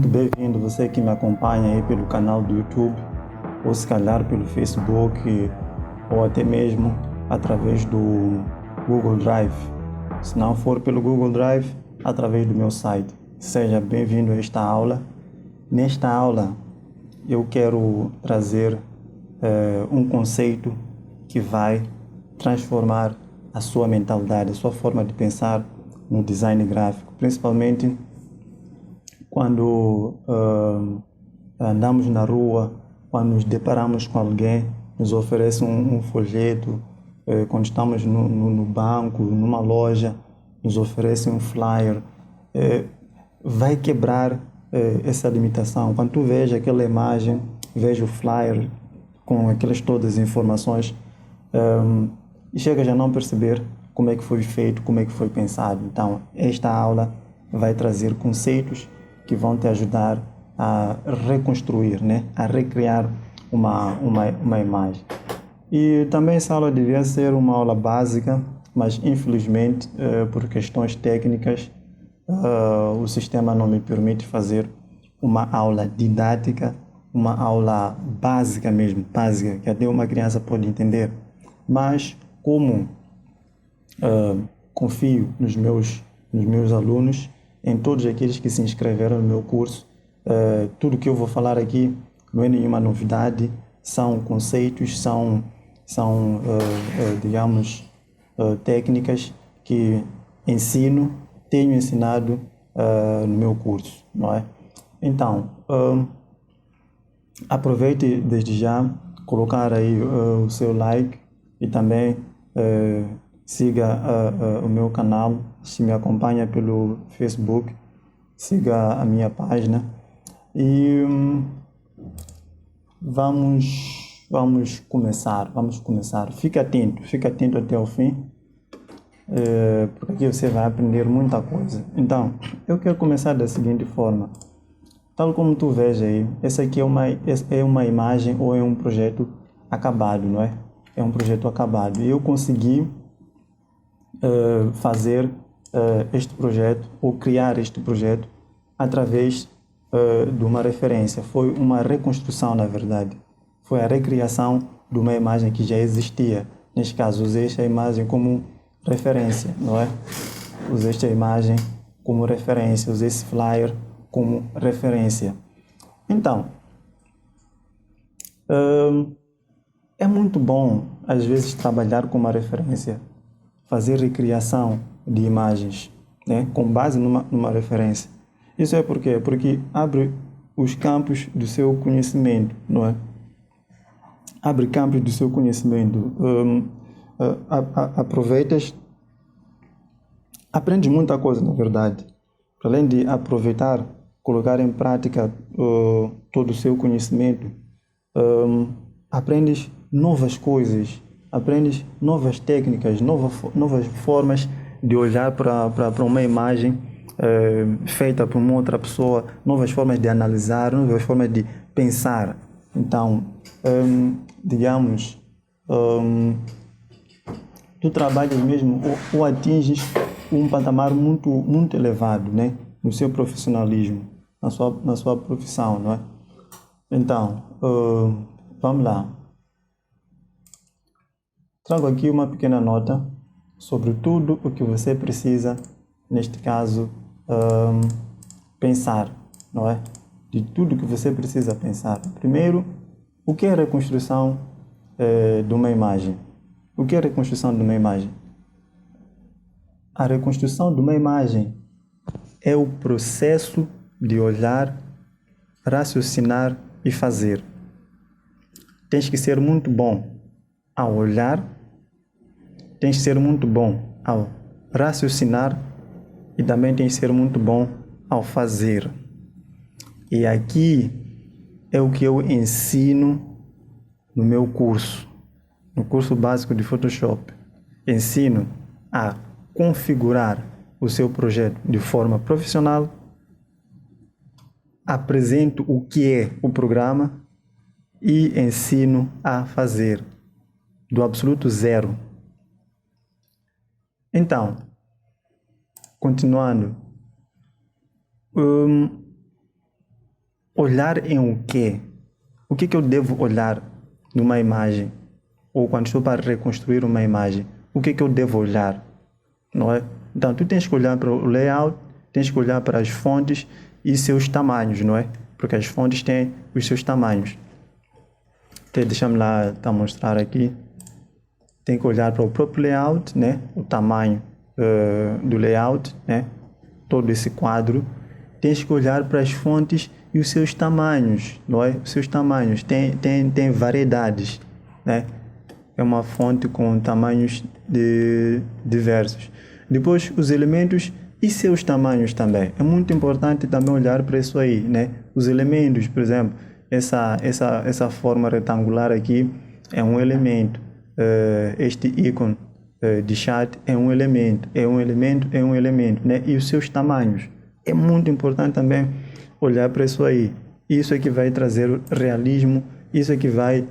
Bem-vindo você que me acompanha aí pelo canal do YouTube, ou se calhar pelo Facebook, ou até mesmo através do Google Drive. Se não for pelo Google Drive, através do meu site. Seja bem-vindo a esta aula. Nesta aula, eu quero trazer um conceito que vai transformar a sua mentalidade, a sua forma de pensar no design gráfico, principalmente quando andamos na rua, quando nos deparamos com alguém, nos oferece um folheto, quando estamos no banco, numa loja, nos oferece um flyer, vai quebrar essa limitação. Quando tu vês aquela imagem, veja o flyer com aquelas todas as informações, e chegas a não perceber como é que foi feito, como é que foi pensado. Então, esta aula vai trazer conceitos que vão te ajudar a reconstruir, né? A recriar uma imagem. E também essa aula devia ser uma aula básica, mas infelizmente, por questões técnicas, o sistema não me permite fazer uma aula didática, uma aula básica mesmo, básica, que até uma criança pode entender. Mas como confio nos meus alunos, em todos aqueles que se inscreveram no meu curso, tudo que eu vou falar aqui não é nenhuma novidade, são conceitos, digamos, técnicas que tenho ensinado no meu curso, não é? Então, aproveite desde já colocar aí o seu like e também siga o meu canal. Se me acompanha pelo Facebook, siga a minha página e vamos começar. Fique atento até o fim, porque aqui você vai aprender muita coisa. Então, eu quero começar da seguinte forma. Tal como tu vês aí, essa aqui é uma imagem ou é um projeto acabado, não é? É um projeto acabado. E eu consegui fazer este projeto ou criar este projeto através de uma referência. Foi uma reconstrução, na verdade. Foi a recriação de uma imagem que já existia. Neste caso, usei esta imagem como referência, não é? Usei esta imagem como referência, usei esse flyer como referência. Então, é muito bom, às vezes, trabalhar com uma referência, fazer recriação de imagens, né, com base numa referência. Isso é por quê? Porque abre os campos do seu conhecimento, não é? Abre campos do seu conhecimento. Aproveitas, aprendes muita coisa, na verdade. Além de aproveitar, colocar em prática todo o seu conhecimento, aprendes novas coisas, aprendes novas técnicas, novas formas de olhar para uma imagem feita por uma outra pessoa, novas formas de analisar, novas formas de pensar. Então, digamos, tu trabalhas mesmo ou atinges um patamar muito elevado, né, no seu profissionalismo, na sua profissão, não é? Então, vamos lá. Trago aqui uma pequena nota sobre tudo o que você precisa, neste caso, pensar, não é? De tudo que você precisa pensar. Primeiro, o que é a reconstrução de uma imagem? O que é a reconstrução de uma imagem? A reconstrução de uma imagem é o processo de olhar, raciocinar e fazer. Tens que ser muito bom ao olhar, tens que ser muito bom ao raciocinar e também tens que ser muito bom ao fazer. E aqui é o que eu ensino no meu curso, no curso básico de Photoshop. Ensino a configurar o seu projeto de forma profissional, apresento o que é o programa e ensino a fazer do absoluto zero. Então, continuando, olhar em o quê? O que eu devo olhar numa imagem? Ou quando estou para reconstruir uma imagem, o que eu devo olhar? Não é? Então, tu tens que olhar para o layout, tens que olhar para as fontes e seus tamanhos, não é? Porque as fontes têm os seus tamanhos. Então, deixa-me lá mostrar aqui. Tem que olhar para o próprio layout, né? O tamanho do layout, né? Todo esse quadro. Tens que olhar para as fontes e os seus tamanhos, não é? Os seus tamanhos tem variedades, né? É uma fonte com tamanhos diversos. Depois, os elementos e seus tamanhos também. É muito importante também olhar para isso aí, né? Os elementos, por exemplo, essa forma retangular aqui é um elemento. Este ícone de chat é um elemento, né? E os seus tamanhos. É muito importante também olhar para isso aí. Isso é que vai trazer realismo, isso é que vai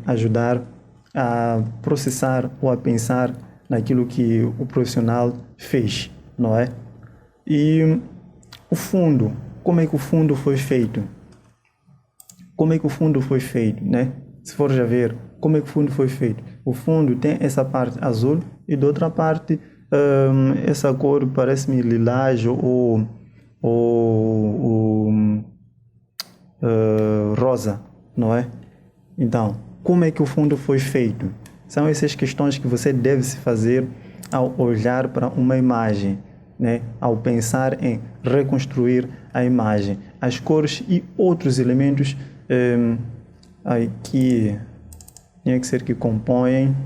ajudar a processar ou a pensar naquilo que o profissional fez, não é? E o fundo, como é que o fundo foi feito? Como é que o fundo foi feito, né? Se for já ver, como é que o fundo foi feito? O fundo tem essa parte azul e da outra parte essa cor parece-me lilás ou rosa, não é? Então, como é que o fundo foi feito? São essas questões que você deve se fazer ao olhar para uma imagem, né? Ao pensar em reconstruir a imagem. As cores e outros elementos que tinha que ser que compõem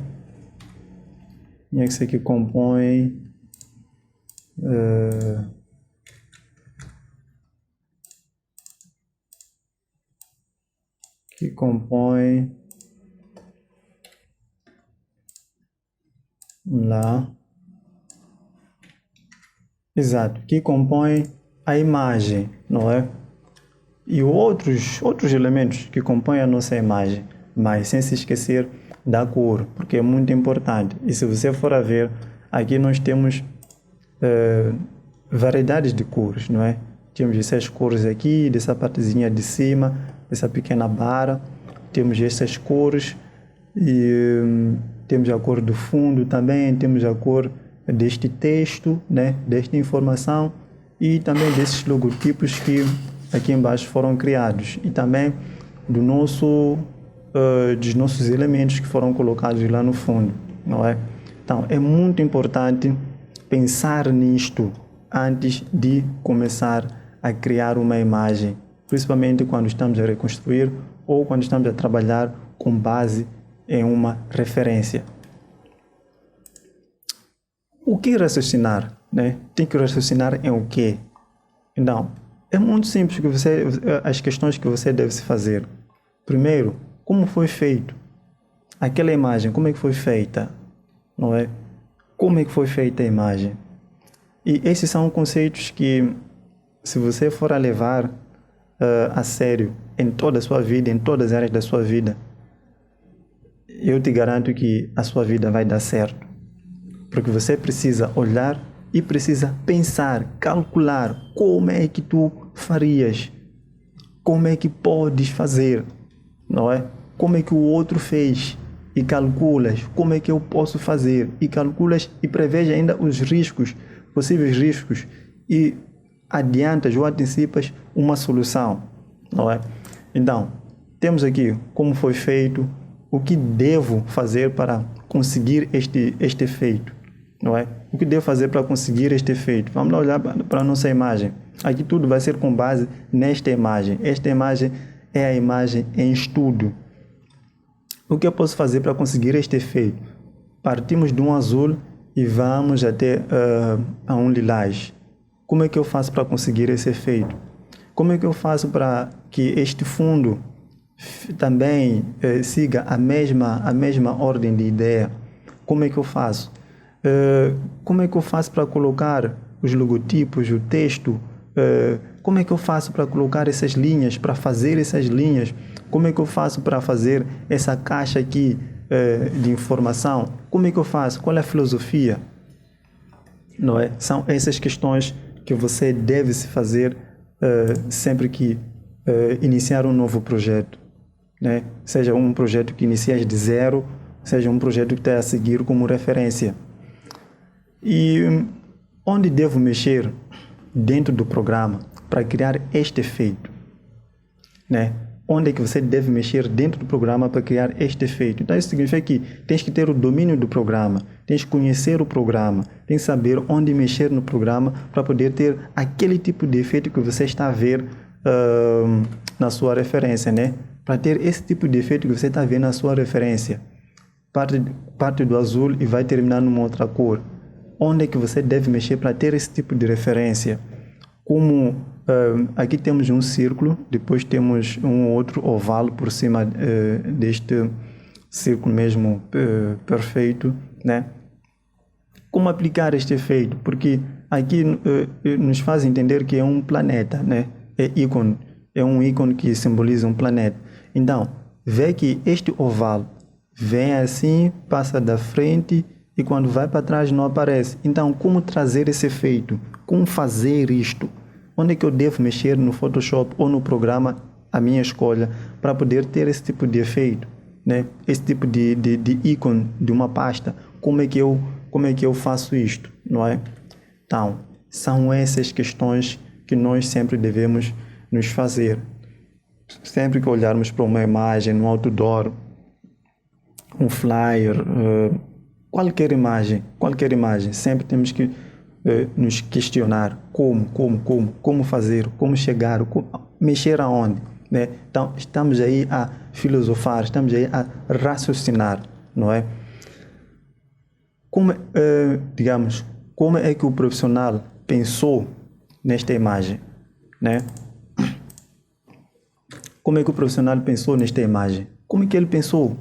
lá, exato, que compõem a imagem, não é? E outros elementos que compõem a nossa imagem, mas sem se esquecer da cor, porque é muito importante. E se você for a ver, aqui nós temos variedades de cores, não é? Temos essas cores aqui, dessa partezinha de cima, essa pequena barra, temos essas cores e temos a cor do fundo também, temos a cor deste texto, né? Desta informação e também desses logotipos que aqui embaixo foram criados e também dos nossos elementos que foram colocados lá no fundo, não é? Então, é muito importante pensar nisto antes de começar a criar uma imagem, principalmente quando estamos a reconstruir ou quando estamos a trabalhar com base em uma referência. O que raciocinar, né? Tem que raciocinar em o quê? Então, é muito simples as questões que você deve se fazer. Primeiro, como foi feito? Aquela imagem, como é que foi feita? Não é? Como é que foi feita a imagem? E esses são conceitos que, se você for a levar a sério em toda a sua vida, em todas as áreas da sua vida, eu te garanto que a sua vida vai dar certo. Porque você precisa olhar e precisa pensar, calcular como é que tu farias, como é que podes fazer, não é? Como é que o outro fez e calculas como é que eu posso fazer e calculas e prevês ainda os riscos, possíveis riscos e adiantas ou antecipas uma solução, não é? Então, temos aqui como foi feito, o que devo fazer para conseguir este efeito, não é? O que devo fazer para conseguir este efeito? Vamos lá olhar para a nossa imagem. Aqui tudo vai ser com base nesta imagem. Esta imagem é a imagem em estudo. O que eu posso fazer para conseguir este efeito? Partimos de um azul e vamos até a um lilás. Como é que eu faço para conseguir esse efeito? Como é que eu faço para que este fundo também siga a mesma ordem de ideia? Como é que eu faço? Como é que eu faço para colocar os logotipos, o texto? Como é que eu faço para colocar essas linhas, para fazer essas linhas? Como é que eu faço para fazer essa caixa aqui de informação? Como é que eu faço? Qual é a filosofia? Não é? São essas questões que você deve se fazer sempre que iniciar um novo projeto, né? Seja um projeto que inicias de zero, seja um projeto que está a seguir como referência. E onde devo mexer dentro do programa para criar este efeito, né? Onde é que você deve mexer dentro do programa para criar este efeito? Então, isso significa que tens que ter o domínio do programa, tens que conhecer o programa, tens que saber onde mexer no programa para poder ter aquele tipo de efeito que você está a ver na sua referência, né? Para ter esse tipo de efeito que você está vendo na sua referência. Parte do azul e vai terminar numa outra cor. Onde é que você deve mexer para ter esse tipo de referência? Como aqui temos um círculo, depois temos um outro oval por cima deste círculo mesmo perfeito, né? Como aplicar este efeito? Porque aqui nos faz entender que é um planeta, né? É um ícone que simboliza um planeta. Então, vê que este oval vem assim, passa da frente e quando vai para trás não aparece. Então, como trazer esse efeito? Como fazer isto? Onde é que eu devo mexer no Photoshop ou no programa a minha escolha para poder ter esse tipo de efeito, né? Esse tipo de ícone de uma pasta. Como é que eu faço isto, não é? Então, são essas questões que nós sempre devemos nos fazer. Sempre que olharmos para uma imagem, um outdoor, um flyer, qualquer imagem, sempre temos que nos questionar como fazer, como chegar, mexer aonde, né? Então, estamos aí a filosofar, estamos aí a raciocinar, não é? Como é que o profissional pensou nesta imagem, né? Como é que o profissional pensou nesta imagem? Como é que ele pensou?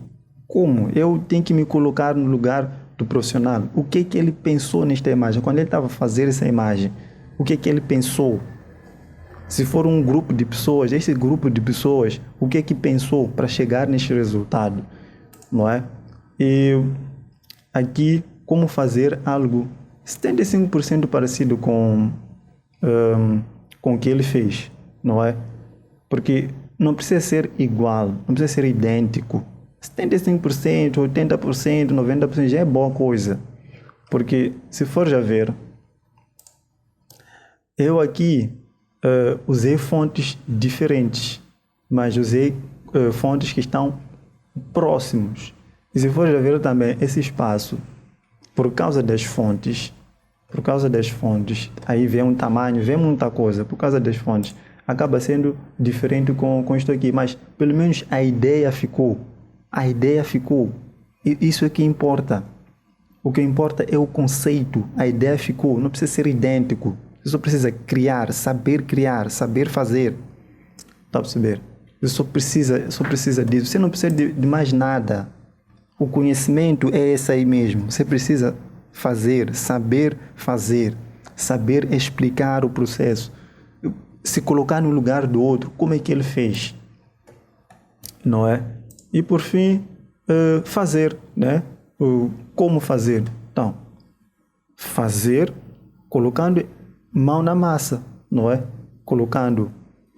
Como? Eu tenho que me colocar no lugar do profissional. O que é que ele pensou nesta imagem? Quando ele estava a fazer essa imagem, o que é que ele pensou? Se for um grupo de pessoas, esse grupo de pessoas, o que é que pensou para chegar neste resultado? Não é? E aqui, como fazer algo 75% parecido com o que ele fez, não é? Porque não precisa ser igual, não precisa ser idêntico. 75%, 80%, 90% já é boa coisa. Porque se for já ver, eu aqui usei fontes diferentes, mas usei fontes que estão próximos. E se for já ver também esse espaço, por causa das fontes, aí vem um tamanho, vem muita coisa, por causa das fontes, acaba sendo diferente com isto aqui, mas pelo menos a ideia ficou. E isso é que importa. O que importa é o conceito, a ideia ficou, não precisa ser idêntico. Você só precisa criar, saber fazer. Está a perceber? Você só precisa disso. Você não precisa de mais nada. O conhecimento é esse aí mesmo. Você precisa saber fazer, saber explicar o processo, se colocar no lugar do outro, como é que ele fez, não é? E por fim, fazer, né? Como fazer? Então, fazer colocando mão na massa, não é? Colocando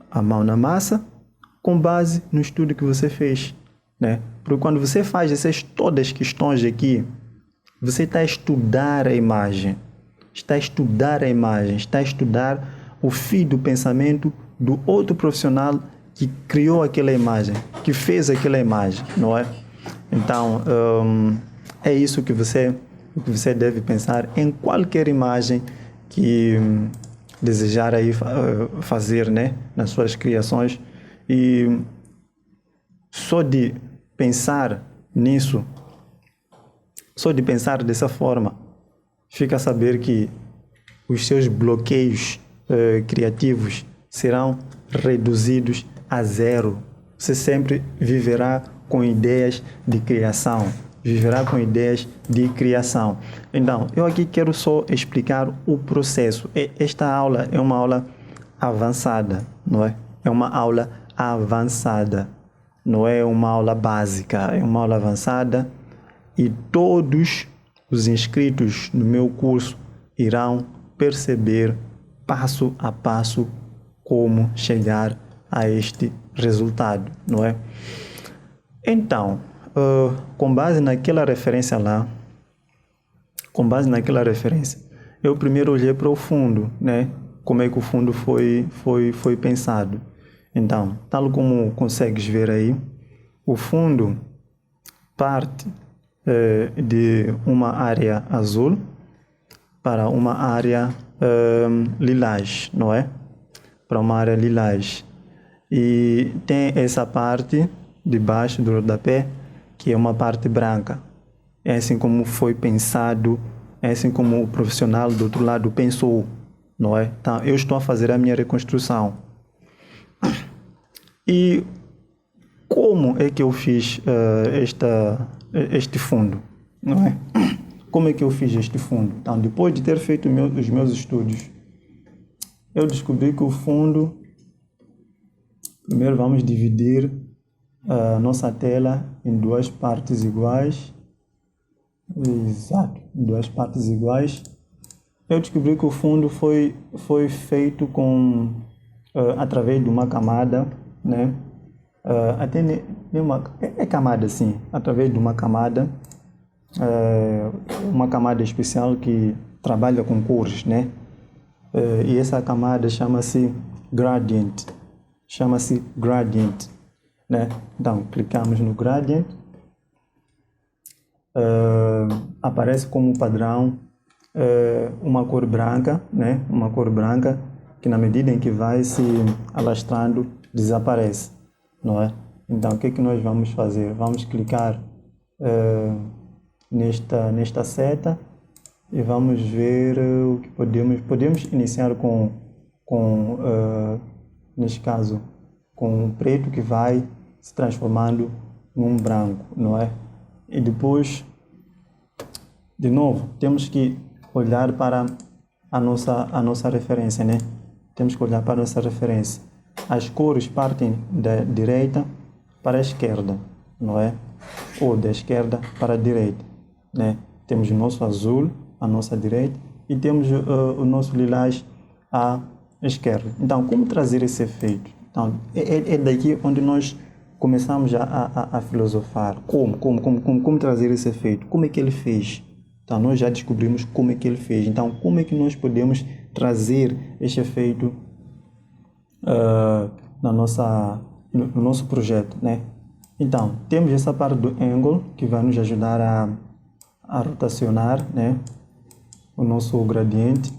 a mão na massa com base no estudo que você fez, né? Porque quando você faz todas as questões aqui, você está a estudar a imagem, está a estudar o fio do pensamento do outro profissional que criou aquela imagem, que fez aquela imagem, não é? Então, é isso que você deve pensar em qualquer imagem que desejar aí fazer, né, nas suas criações. E só de pensar nisso, só de pensar dessa forma, fica a saber que os seus bloqueios criativos serão reduzidos a zero. Você sempre viverá com ideias de criação. Então, eu aqui quero só explicar o processo. Esta aula é uma aula avançada, não é? É uma aula avançada. Não é uma aula básica, é uma aula avançada. E todos os inscritos no meu curso irão perceber passo a passo como chegar a este resultado, não é? Então, com base naquela referência lá, eu primeiro olhei para o fundo, né? Como é que o fundo foi pensado. Então, tal como consegues ver aí, o fundo parte de uma área azul para uma área lilás, não é? Para uma área lilás. E tem essa parte de baixo do rodapé, que é uma parte branca. É assim como foi pensado, é assim como o profissional do outro lado pensou, não é? Então, eu estou a fazer a minha reconstrução. E como é que eu fiz este fundo, não é? Como é que eu fiz este fundo? Então, depois de ter feito os meus estudos, eu descobri que o fundo, primeiro vamos dividir a nossa tela em duas partes iguais. Exato, em duas partes iguais. Eu descobri que o fundo foi feito através de uma camada, né? Até camada assim, através de uma camada especial que trabalha com cores, né? E essa camada chama-se gradient, né? Então, clicamos no gradient, aparece como padrão uma cor branca, né? Uma cor branca que na medida em que vai se alastrando desaparece, não é? Então, o que é que nós vamos fazer? Vamos clicar nesta seta e vamos ver o que podemos iniciar neste caso, com um preto que vai se transformando num branco, não é? E depois, de novo, temos que olhar para a nossa referência, né? Temos que olhar para a nossa referência. As cores partem da direita para a esquerda, não é? Ou da esquerda para a direita, né? Temos o nosso azul à nossa direita e temos o nosso lilás à esquerda. Então, como trazer esse efeito? Então, é daqui onde nós começamos a filosofar. Como trazer esse efeito? Como é que ele fez? Então, nós já descobrimos como é que ele fez. Então, como é que nós podemos trazer este efeito no nosso projeto, né? Então, temos essa parte do angle, que vai nos ajudar a rotacionar, né? O nosso gradiente.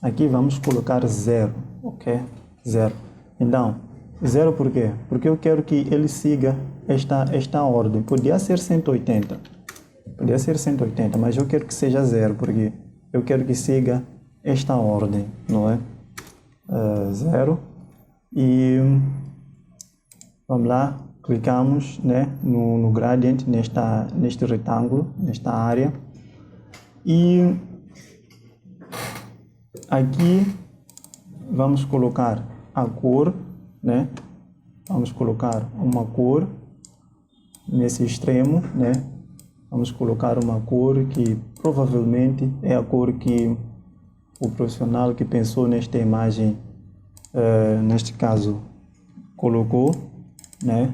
Aqui vamos colocar 0, ok? 0. Então, 0 por quê? Porque eu quero que ele siga esta ordem. Podia ser 180, mas eu quero que seja 0, porque eu quero que siga esta ordem, não é? 0. E vamos lá, clicamos, né, no gradient, neste retângulo, nesta área. E aqui vamos colocar a cor, né? Vamos colocar uma cor nesse extremo, né? Vamos colocar uma cor que provavelmente é a cor que o profissional que pensou nesta imagem, neste caso, colocou, né?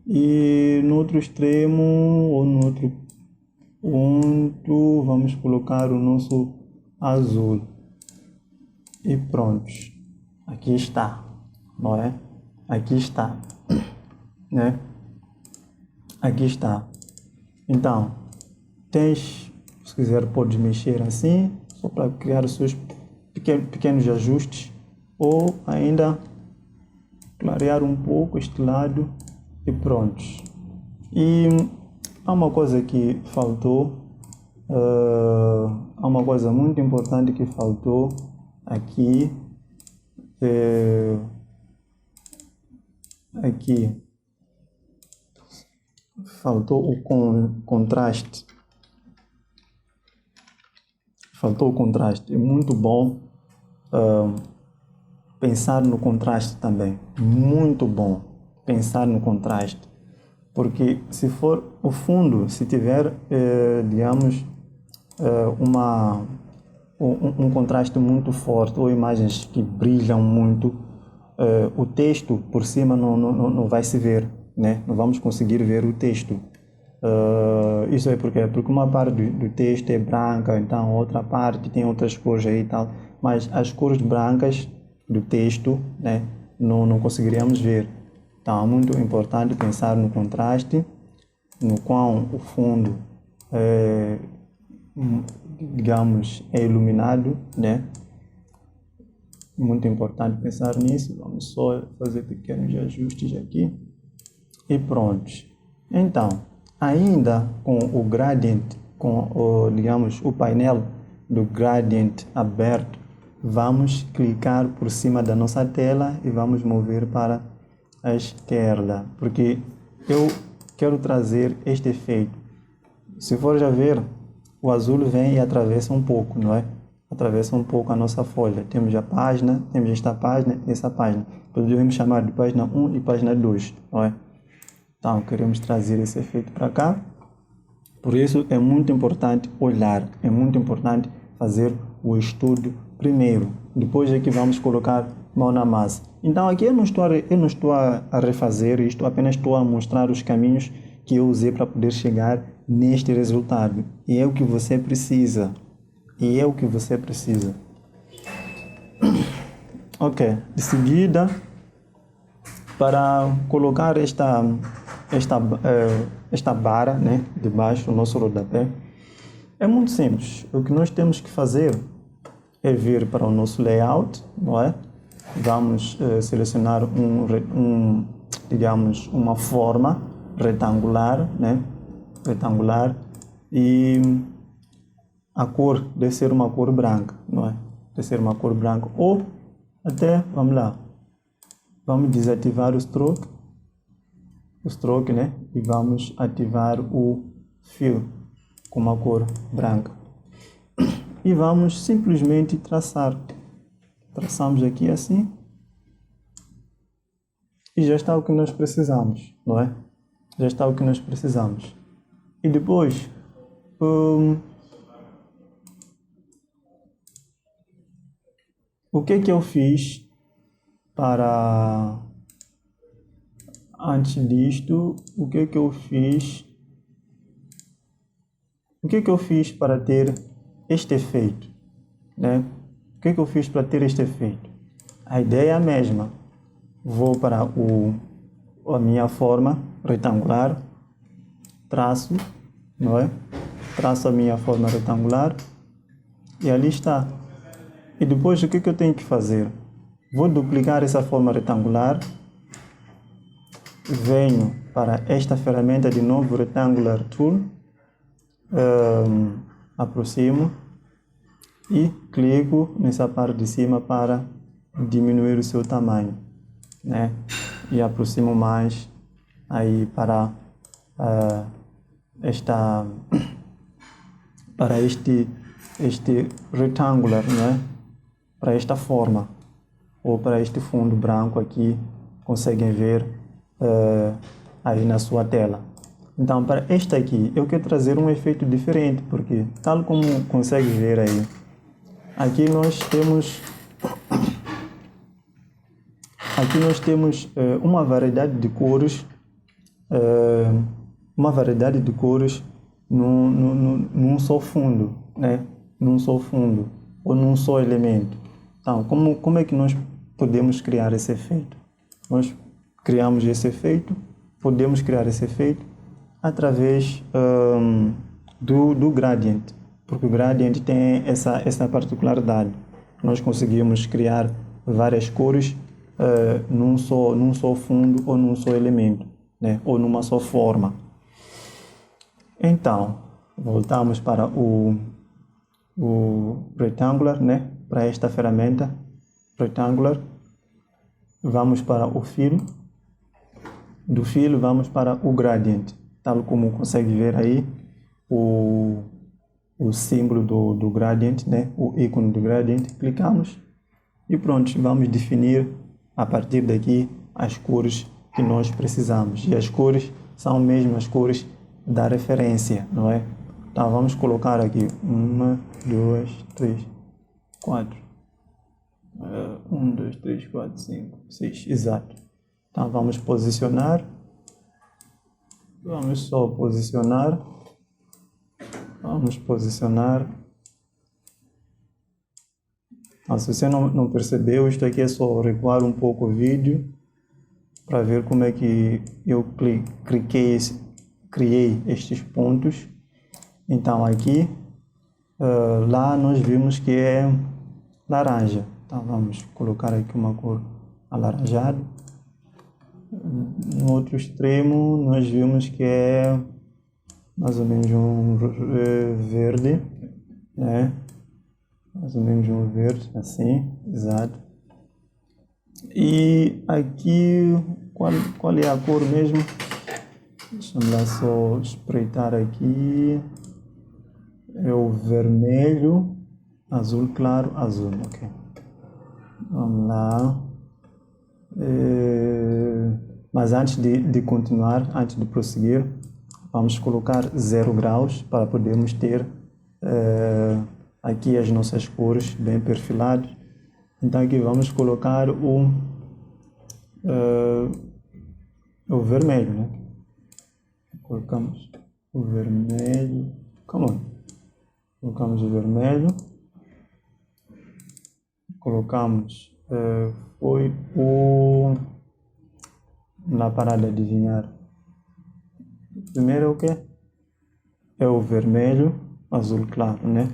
E no outro extremo ou no outro ponto vamos colocar o nosso azul. E pronto, aqui está, não é? Aqui está, né? Aqui está. Então, se quiser, pode mexer assim, só para criar os seus pequenos ajustes, ou ainda clarear um pouco este lado e pronto. E há uma coisa que faltou, há uma coisa muito importante que faltou aqui. Aqui faltou o contraste. É muito bom pensar no contraste também. Muito bom pensar no contraste. Porque se for o fundo, se tiver, digamos, um contraste muito forte ou imagens que brilham muito, o texto por cima não vai se ver, né? Não vamos conseguir ver o texto. Isso é porque uma parte do texto é branca, então outra parte tem outras cores aí e tal, mas as cores brancas do texto, né, não conseguiríamos ver. Então é muito importante pensar no contraste, no qual o fundo digamos, é iluminado, né? Muito importante pensar nisso. Vamos só fazer pequenos ajustes aqui e pronto. Então, ainda com o gradient, com o, digamos, o painel do gradient aberto, vamos clicar por cima da nossa tela e vamos mover para a esquerda, porque eu quero trazer este efeito. Se for já ver, o azul vem e atravessa um pouco, não é? Atravessa um pouco a nossa folha. Temos a página, temos esta página e essa página. Podemos chamar de página 1 e página 2, não é? Então, queremos trazer esse efeito para cá. Por isso, é muito importante olhar, é muito importante fazer o estudo primeiro. Depois é que vamos colocar mão na massa. Então, aqui eu não estou a refazer isto, apenas estou a mostrar os caminhos que eu usei para poder chegar neste resultado. E é o que você precisa. E é o que você precisa. Ok, de seguida, para colocar esta barra, né, debaixo do nosso rodapé, é muito simples. O que nós temos que fazer é vir para o nosso layout, não é? Vamos selecionar digamos, uma forma retangular, né? Retangular, e a cor deve ser uma cor branca, não é? Deve ser uma cor branca, ou até, vamos lá, vamos desativar o stroke, né? E vamos ativar o fill com uma cor branca. E vamos simplesmente traçar. Traçamos aqui assim. E já está o que nós precisamos, não é? Já está o que nós precisamos. E depois, o que eu fiz para... Antes disto, o que eu fiz para ter este efeito, né? O que eu fiz para ter este efeito? A ideia é a mesma. Vou para a minha forma retangular, traço, não é? Traço a minha forma retangular e ali está. E depois o que eu tenho que fazer? Vou duplicar essa forma retangular, venho para esta ferramenta de novo, Rectangular Tool, aproximo e clico nessa parte de cima para diminuir o seu tamanho, né? E aproximo mais aí para este rectangular, né? Para esta forma ou para este fundo branco aqui, conseguem ver aí na sua tela. Então, para este aqui, eu quero trazer um efeito diferente, porque tal como consegue ver aí, aqui nós temos uma variedade de cores, num só fundo, né? Num só fundo ou num só elemento. Então, como é que nós podemos criar esse efeito? Nós criamos esse efeito, podemos criar esse efeito através do gradient, porque o gradient tem essa particularidade. Nós conseguimos criar várias cores num só fundo ou num só elemento, né? Ou numa só forma. Então, voltamos para o Rectangular, né? Para esta ferramenta Rectangular, vamos para o Fill. Do Fill vamos para o Gradient, tal como consegue ver aí o símbolo do Gradient, né? O ícone do Gradient, clicamos e pronto, vamos definir a partir daqui as cores que nós precisamos, e as cores são mesmo as cores da referência, não é? Então vamos colocar aqui 1, 2, 3, 4, 1, 2, 3, 4, 5, 6, exato. Então vamos posicionar. Vamos só posicionar. Vamos posicionar. Se você não percebeu, isto aqui é só recuar um pouco o vídeo para ver como é que eu criei estes pontos. Então aqui, lá nós vimos que é laranja. Então vamos colocar aqui uma cor alaranjada. No outro extremo nós vimos que é mais ou menos um verde, né? Mais ou menos um verde, assim, exato. E aqui, qual é a cor mesmo? Deixa eu lá só espreitar aqui. É o vermelho, azul claro, azul, ok. Vamos lá. Mas antes de continuar, antes de prosseguir, vamos colocar 0 graus para podermos ter aqui as nossas cores bem perfiladas. Então aqui vamos colocar o vermelho, né? Colocamos o vermelho, colocamos o vermelho, colocamos foi o na parada de adivinhar. Primeiro é o que? É o vermelho, azul claro, né?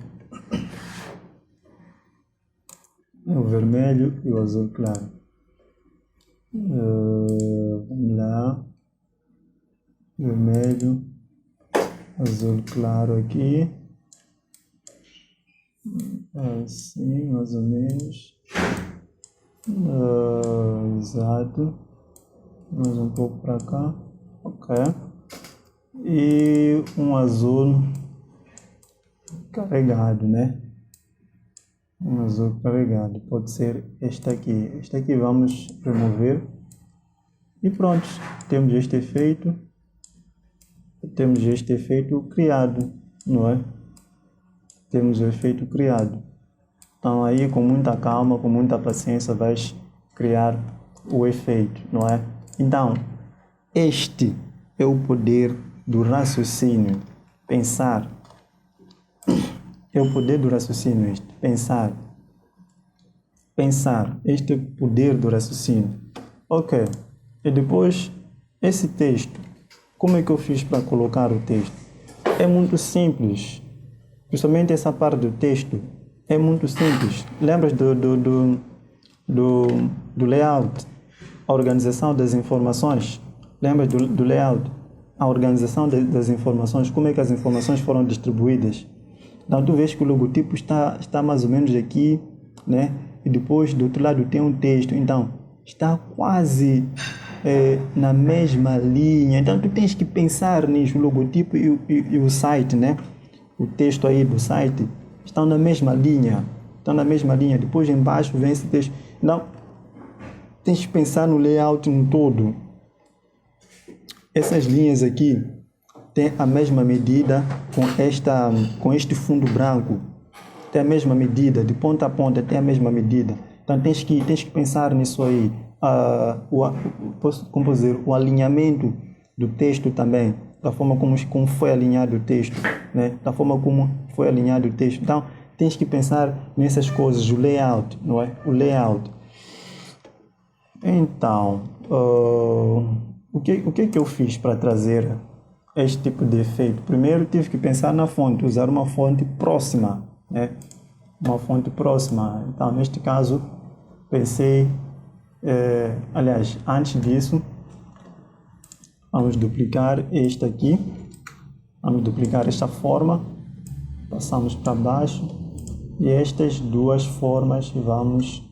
É o vermelho e o azul claro. Vamos lá. Vermelho, azul claro aqui. Assim, mais ou menos. Exato. Mais um pouco para cá. Ok. E um azul carregado, né? Um azul carregado. Pode ser este aqui. Este aqui vamos remover. E pronto. Temos este efeito. Temos este efeito criado, não é? Temos o efeito criado. Então aí com muita calma, com muita paciência vais criar o efeito, não é? Então, este é o poder do raciocínio. Pensar. É o poder do raciocínio este. Pensar. Pensar. Este é o poder do raciocínio. Ok. E depois, esse texto. Como é que eu fiz para colocar o texto? É muito simples. Principalmente essa parte do texto. É muito simples. Lembras do layout? A organização das informações. Lembras do layout? A organização das informações. Como é que as informações foram distribuídas? Então, tu vês que o logotipo está mais ou menos aqui, né? E depois, do outro lado, tem um texto. Então, está quase na mesma linha. Então, tu tens que pensar nisso. O logotipo e o site, né? O texto aí do site estão na mesma linha. Estão na mesma linha. Depois, embaixo, vem esse texto. Então, tens que pensar no layout no todo. Essas linhas aqui têm a mesma medida com este fundo branco. Tem a mesma medida, de ponta a ponta tem a mesma medida. Então tens que pensar nisso aí. Como dizer, o alinhamento do texto também, da forma como foi alinhado o texto, né? Da forma como foi alinhado o texto. Então tens que pensar nessas coisas, o layout, não é? O layout. Então, o que eu fiz para trazer este tipo de efeito? Primeiro tive que pensar na fonte, usar uma fonte próxima, né? Uma fonte próxima. Então, neste caso, pensei, aliás, antes disso, vamos duplicar este aqui, vamos duplicar esta forma, passamos para baixo e estas duas formas vamos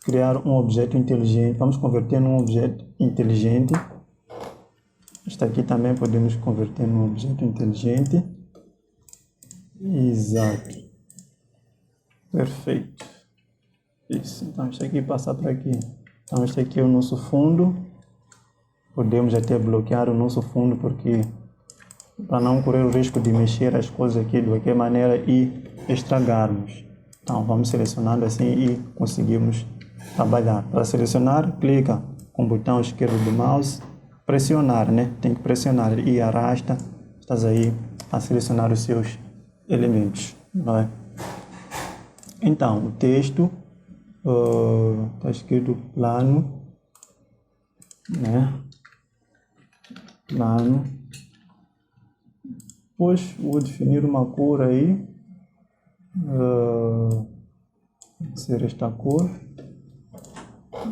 criar um objeto inteligente, vamos converter num objeto inteligente. Este aqui também podemos converter num objeto inteligente. Exato. Perfeito. Isso. Então, este aqui passa para aqui. Então, este aqui é o nosso fundo. Podemos até bloquear o nosso fundo, porque para não correr o risco de mexer as coisas aqui de qualquer maneira e estragarmos. Então, vamos selecionando assim e conseguimos trabalhar. Para selecionar, clica com o botão esquerdo do mouse, pressionar, né? Tem que pressionar e arrasta. Estás aí a selecionar os seus elementos, não é? Então, o texto está escrito plano, né? Plano. Depois vou definir uma cor aí. Ser esta cor.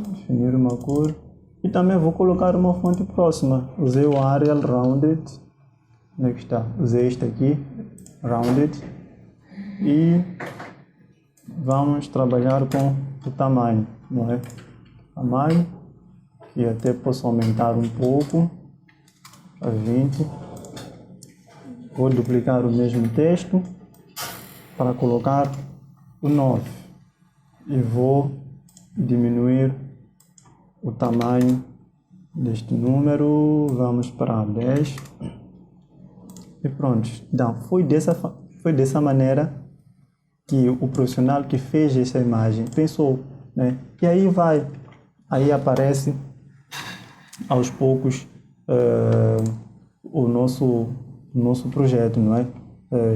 Definir uma cor. E também vou colocar uma fonte próxima. Usei o Arial Rounded. Onde é que está? Usei este aqui, Rounded. E vamos trabalhar com o tamanho, não é? Tamanho. E até posso aumentar um pouco a 20. Vou duplicar o mesmo texto para colocar o 9 e vou diminuir o tamanho deste número, vamos para 10 e pronto. Então, foi dessa maneira que o profissional que fez essa imagem pensou, né? E aí aparece aos poucos o nosso projeto, não é?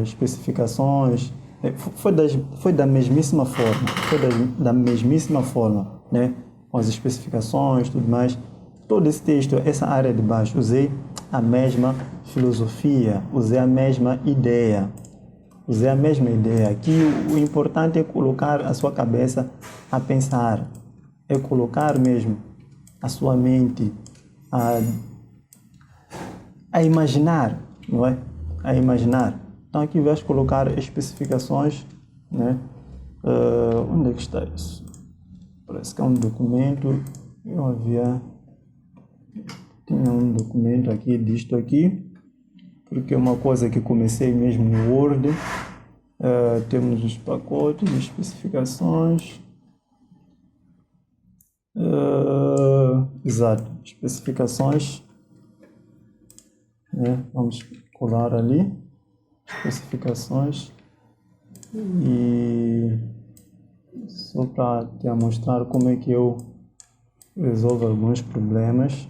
Especificações, foi da mesmíssima forma, da mesmíssima forma, né? Com as especificações, tudo mais. Todo esse texto, essa área de baixo, usei a mesma filosofia, usei a mesma ideia. Aqui o importante é colocar a sua cabeça a pensar, é colocar mesmo a sua mente a imaginar, não é? A imaginar. Então aqui vais colocar especificações, né? Onde é que está isso? Parece que é um documento. Tinha um documento aqui disto aqui, porque é uma coisa que comecei mesmo no Word. Temos os pacotes, especificações. Exato, especificações. Vamos colar ali, especificações, e só para te mostrar como é que eu resolvo alguns problemas.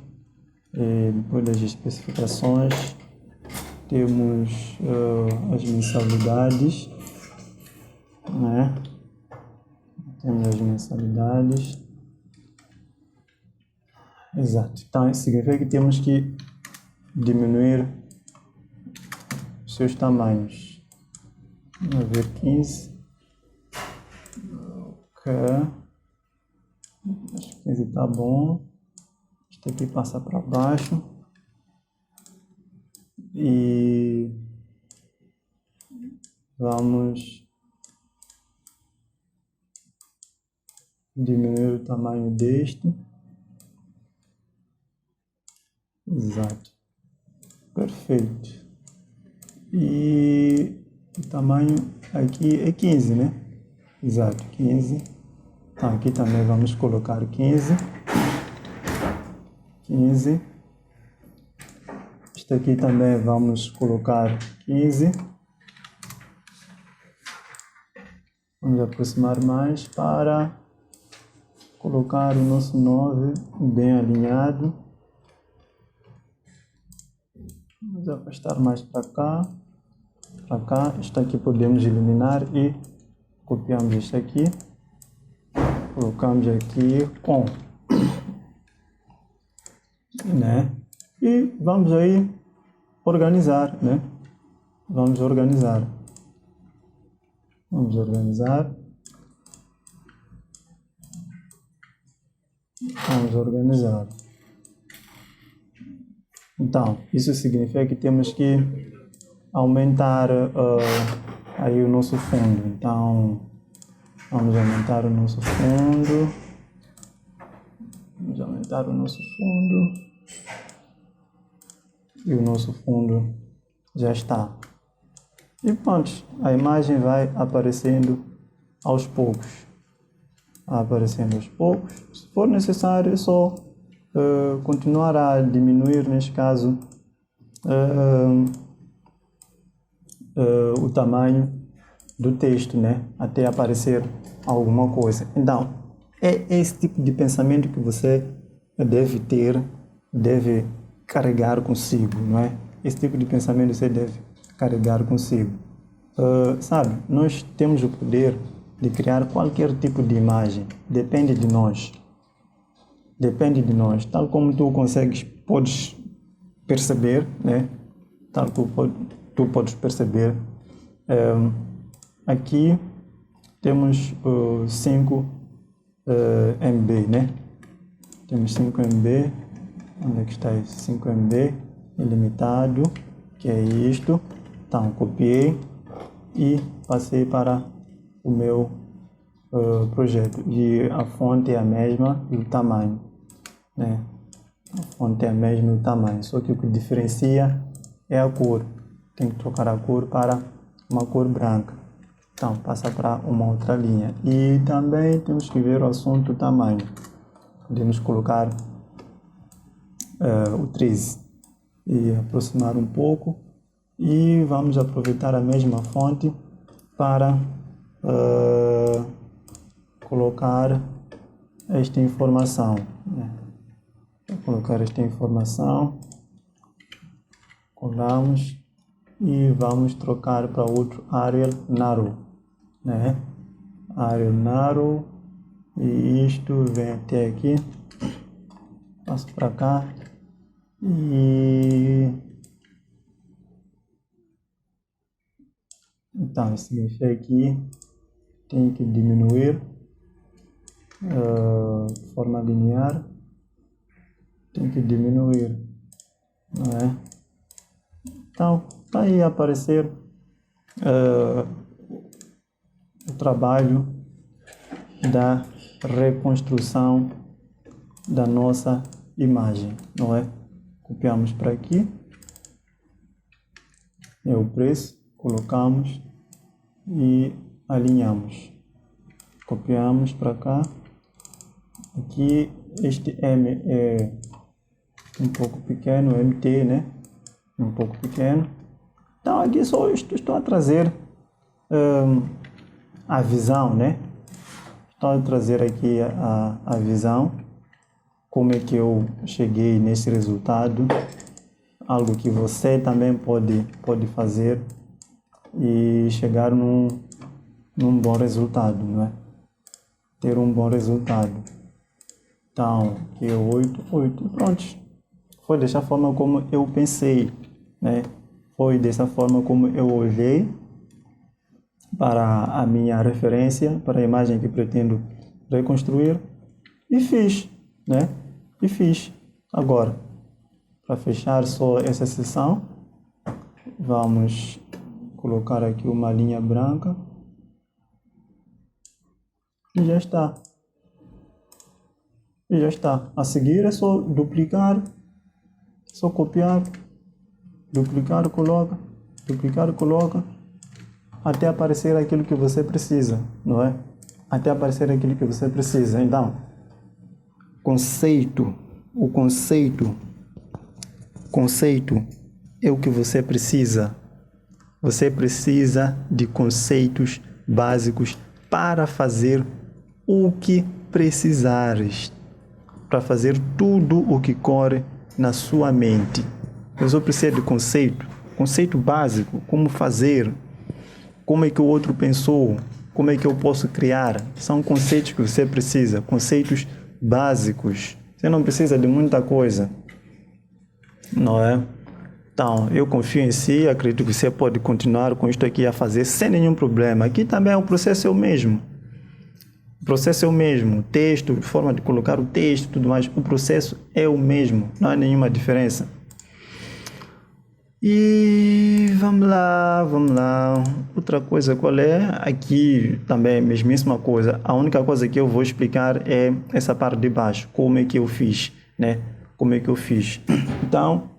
Depois das especificações temos as mensalidades, né? Temos as mensalidades, exato. Então isso significa que temos que diminuir os seus tamanhos. Vamos ver 15. Ok. Acho que 15 está bom. Este aqui passa para baixo. E vamos diminuir o tamanho deste. Exato. Perfeito. E o tamanho aqui é 15, né? Exato, 15. Então aqui também vamos colocar 15. 15. Este aqui também vamos colocar 15. Vamos aproximar mais para colocar o nosso 9 bem alinhado. Vamos afastar mais para cá. Este aqui podemos eliminar e copiamos este aqui. Colocamos aqui com, né? E vamos aí organizar, né? Vamos organizar. Então, isso significa que temos que aumentar aí o nosso fundo. Então, vamos aumentar o nosso fundo. E o nosso fundo já está. E pronto, a imagem vai aparecendo aos poucos. Se for necessário, é só continuar a diminuir, neste caso, o tamanho do texto, né? Até aparecer alguma coisa. Então, é esse tipo de pensamento que você deve ter, deve carregar consigo, não é? Esse tipo de pensamento você deve carregar consigo. Sabe, nós temos o poder de criar qualquer tipo de imagem. Depende de nós. Depende de nós. Tal como tu podes perceber, né? Tal como tu podes perceber, aqui temos 5 MB, né? Temos 5 MB. Onde é que está esse 5 MB? Ilimitado, que é isto. Então, copiei e passei para o meu projeto. E a fonte é a mesma e o tamanho, né? A fonte é a mesma e o tamanho, só que o que diferencia é a cor. Tem que trocar a cor para uma cor branca. Então, passa para uma outra linha. E também temos que ver o assunto tamanho. Podemos colocar o 13 e aproximar um pouco. E vamos aproveitar a mesma fonte para colocar esta informação, né? Vou colocar esta informação, colamos e vamos trocar para outro Arial Narrow, né? Arial Narrow, e isto vem até aqui, passo para cá e então esse mexer aqui tem que diminuir de forma linear, tem que diminuir, não é? Então, está aí a aparecer o trabalho da reconstrução da nossa imagem, não é? Copiamos para aqui, é o preço, colocamos e alinhamos. Copiamos para cá. Aqui, este M é um pouco pequeno, MT, né? Um pouco pequeno. Então, aqui só estou a trazer a visão, né? Estou a trazer aqui a visão, como é que eu cheguei nesse resultado, algo que você também pode fazer e chegar num bom resultado, não é? Ter um bom resultado. Então, aqui é 8, pronto. Foi dessa forma como eu pensei, né? Foi dessa forma como eu olhei para a minha referência, para a imagem que pretendo reconstruir e fiz, né? E fiz. Agora, para fechar só essa seção, vamos colocar aqui uma linha branca e já está. E já está. A seguir é só duplicar, só copiar, duplicar, coloca, até aparecer aquilo que você precisa, não é? Até aparecer aquilo que você precisa. Então, o conceito é o que você precisa. Você precisa de conceitos básicos para fazer o que precisares, para fazer tudo o que corre na sua mente. Eu só preciso de conceito básico, como fazer, como é que o outro pensou, como é que eu posso criar. São conceitos que você precisa, conceitos básicos. Você não precisa de muita coisa, não é? Então, eu confio em si, acredito que você pode continuar com isto aqui a fazer sem nenhum problema. Aqui também o processo é o mesmo. O processo é o mesmo, texto, forma de colocar o texto, tudo mais, o processo é o mesmo, não há nenhuma diferença. E vamos lá. Outra coisa qual é? Aqui também a mesmíssima coisa. A única coisa que eu vou explicar é essa parte de baixo, como é que eu fiz, né? Como é que eu fiz. Então,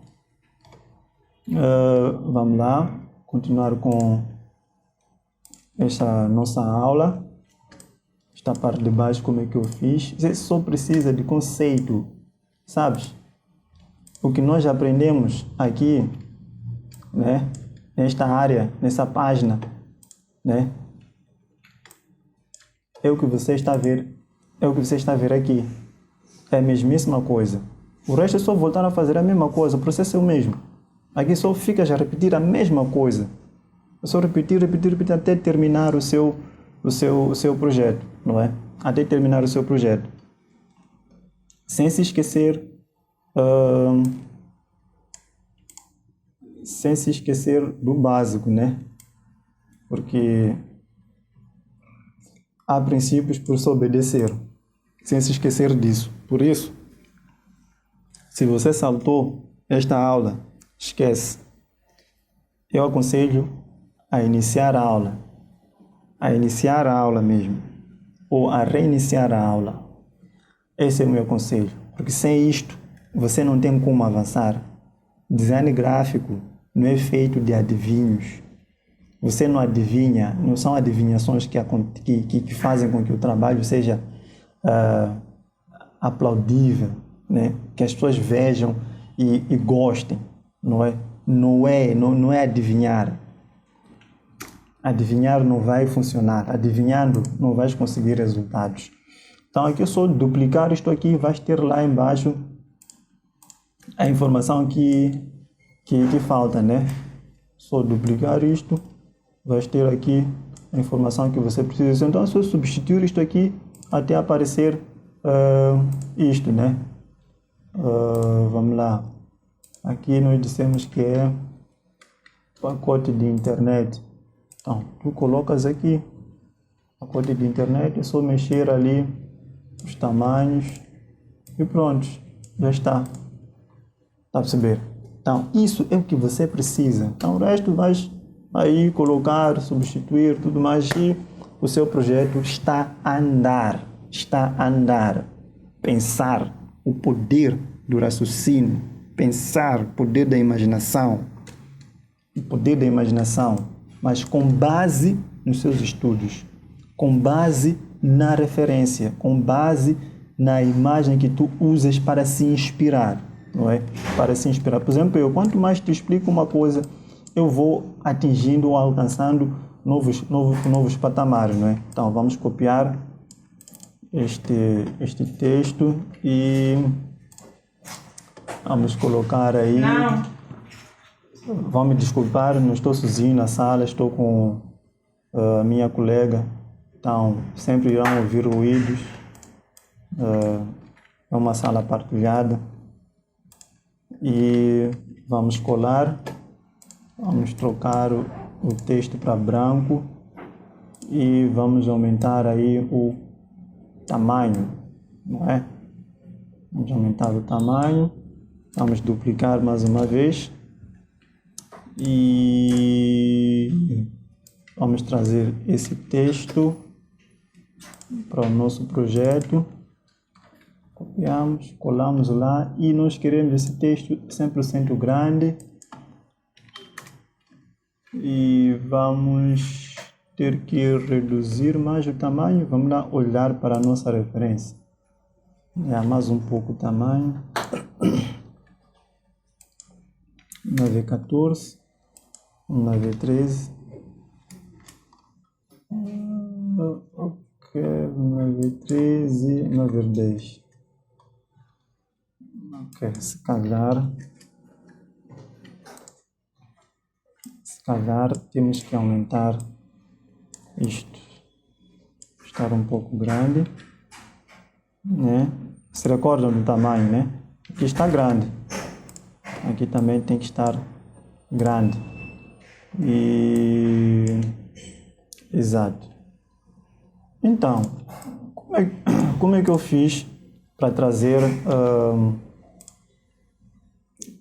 vamos lá, continuar com essa nossa aula. Esta parte de baixo, como é que eu fiz. Você só precisa de conceito, sabes? O que nós aprendemos aqui, né? Nesta área, nessa página, né? É o que você está a ver, é o que você está a ver aqui. É a mesmíssima coisa. O resto é só voltar a fazer a mesma coisa, o processo é o mesmo. Aqui só ficas a repetir a mesma coisa. É só repetir, repetir, repetir até terminar o seu projeto, não é? Até terminar o seu projeto. Sem se esquecer, ahn, sem se esquecer do básico, né? Porque há princípios por se obedecer, sem se esquecer disso. Por isso, se você saltou esta aula, esquece. Eu aconselho a iniciar a aula mesmo, ou a reiniciar a aula. Esse é o meu conselho, porque sem isto você não tem como avançar. Design gráfico não é feito de adivinhos. Você não adivinha, não são adivinhações que fazem com que o trabalho seja aplaudível, né? Que as pessoas vejam e gostem, não é? Não é adivinhar. Adivinhar não vai funcionar. Adivinhando não vais conseguir resultados. Então aqui é só duplicar isto aqui, vais ter lá embaixo a informação que falta, né? Só duplicar isto, vais ter aqui a informação que você precisa. Então é só substituir isto aqui até aparecer isto, né? Vamos lá. Aqui nós dissemos que é pacote de internet. Então, tu colocas aqui pacote de internet, é só mexer ali os tamanhos e pronto, já está. Está a perceber? Então, isso é o que você precisa. Então, o resto vais aí colocar, substituir, tudo mais e o seu projeto está a andar. Está a andar. Pensar, o poder do raciocínio. Pensar, o poder da imaginação. O poder da imaginação, mas com base nos seus estudos, com base na referência, com base na imagem que tu usas para se inspirar, não é? Para se inspirar. Por exemplo, quanto mais te explico uma coisa, eu vou atingindo ou alcançando novos patamares, não é? Então, vamos copiar este texto e vamos colocar aí. Não. Vão me desculpar, não estou sozinho na sala, estou com a minha colega, então sempre irão ouvir ruídos. É uma sala partilhada e vamos colar, vamos trocar o texto para branco e vamos aumentar aí o tamanho, não é? Vamos aumentar o tamanho, vamos duplicar mais uma vez. E vamos trazer esse texto para o nosso projeto. Copiamos, colamos lá e nós queremos esse texto 100% grande. E vamos ter que reduzir mais o tamanho. Vamos lá olhar para a nossa referência. Mais um pouco o tamanho. Uma V14. Uma V13. Ok, uma V13, uma V10. Ok, se calhar temos que aumentar isto. Estar um pouco grande, né? Se recordam do tamanho, né? Aqui está grande. Aqui também tem que estar grande. Exato. Então, como é que eu fiz para trazer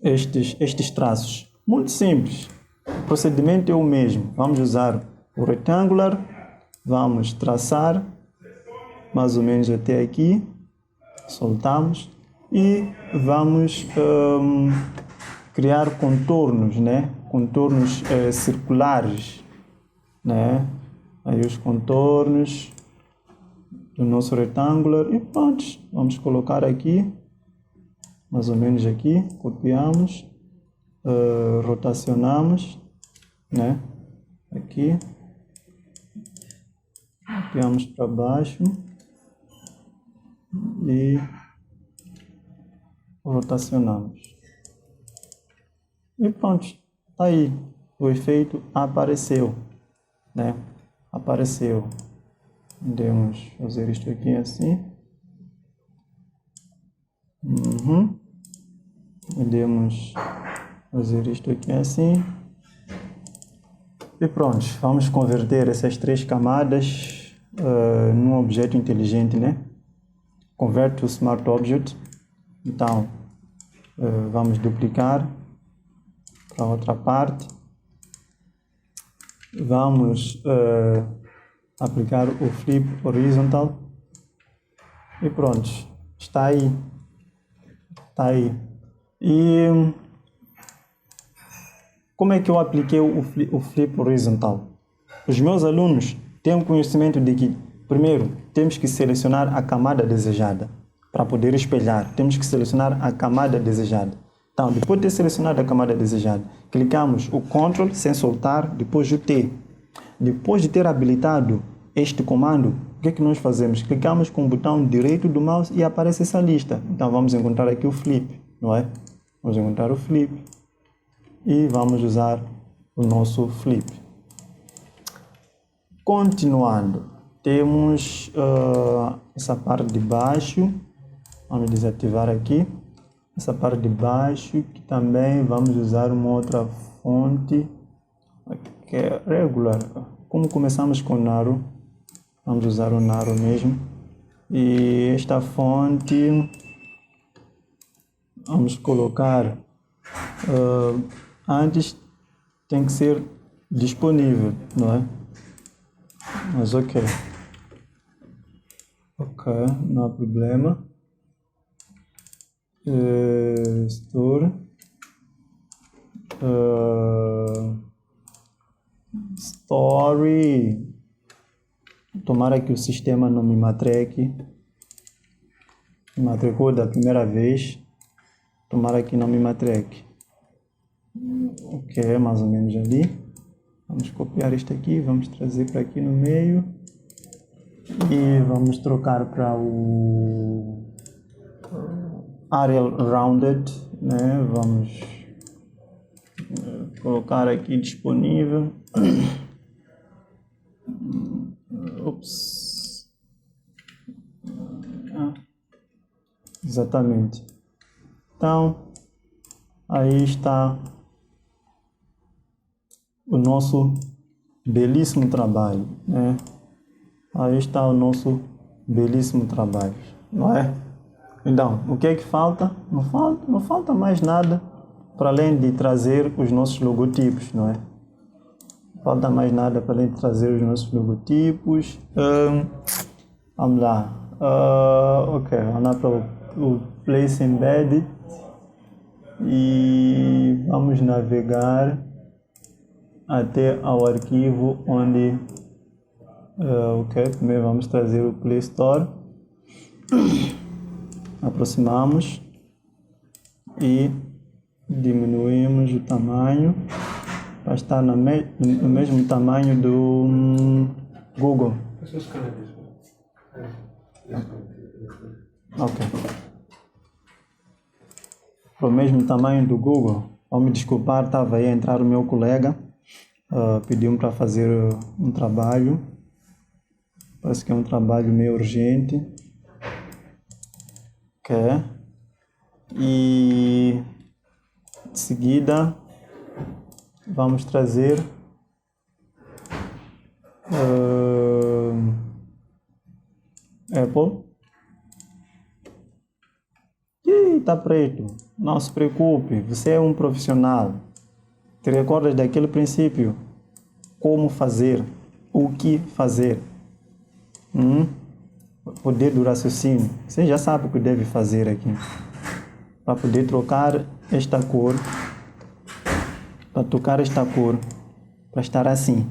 estes traços? Muito simples. O procedimento é o mesmo. Vamos usar o retangular, vamos traçar mais ou menos até aqui, soltamos e vamos criar contornos, né? Contornos circulares, né? Aí os contornos do nosso retângulo e pronto, vamos colocar aqui, mais ou menos aqui, copiamos, rotacionamos, né? Aqui, copiamos para baixo e rotacionamos. E pronto, tá aí, o efeito apareceu, né? Apareceu. Podemos fazer isto aqui assim. Podemos fazer isto aqui assim. E pronto, vamos converter essas 3 camadas num objeto inteligente, né? Convert to Smart Object. Então, vamos duplicar para outra parte. Vamos aplicar o Flip Horizontal. E pronto, está aí. Está aí. E como é que eu apliquei o Flip Horizontal? Os meus alunos têm um conhecimento de que, primeiro, temos que selecionar a camada desejada para poder espelhar. Temos que selecionar a camada desejada. Então, depois de ter selecionado a camada desejada, clicamos o Ctrl sem soltar, depois o T. Depois de ter habilitado este comando, o que é que nós fazemos? Clicamos com o botão direito do mouse e aparece essa lista. Então, vamos encontrar aqui o Flip, não é? Vamos encontrar o Flip e vamos usar o nosso Flip. Continuando, temos essa parte de baixo. Vamos desativar aqui. Essa parte de baixo, que também vamos usar uma outra fonte, que é regular. Como começamos com Naro, vamos usar o Naro mesmo. E esta fonte, vamos colocar, antes tem que ser disponível, não é? Mas ok. Ok, não há problema. Store Story. Tomara que o sistema não me matreque. Me matrecou da primeira vez. Tomara que não me matreque. Ok, mais ou menos ali. Vamos copiar isto aqui, vamos trazer para aqui no meio. E vamos trocar para o Arial Rounded, né? Vamos colocar aqui disponível. Ops. Exatamente. Então, aí está o nosso belíssimo trabalho, né? Aí está o nosso belíssimo trabalho, não é? Então, o que é que falta? Não falta mais nada para além de trazer os nossos logotipos, não é? Não falta mais nada para além de trazer os nossos logotipos. Vamos lá. Ok, vamos lá para o Place Embedded e vamos navegar até ao arquivo onde ok, primeiro vamos trazer o Play Store, aproximamos e diminuímos o tamanho para estar no mesmo tamanho do Google. Ok. Para o mesmo tamanho do Google. Vão me desculpar, estava aí a entrar o meu colega, pediu-me para fazer um trabalho. Parece que é um trabalho meio urgente. Ok. E de seguida vamos trazer Apple. Ih, tá preto. Não se preocupe, você é um profissional. Te recordas daquele princípio? Como fazer? O que fazer? Poder do raciocínio. Você já sabe o que deve fazer aqui. Para poder trocar esta cor. Para tocar esta cor. Para estar assim.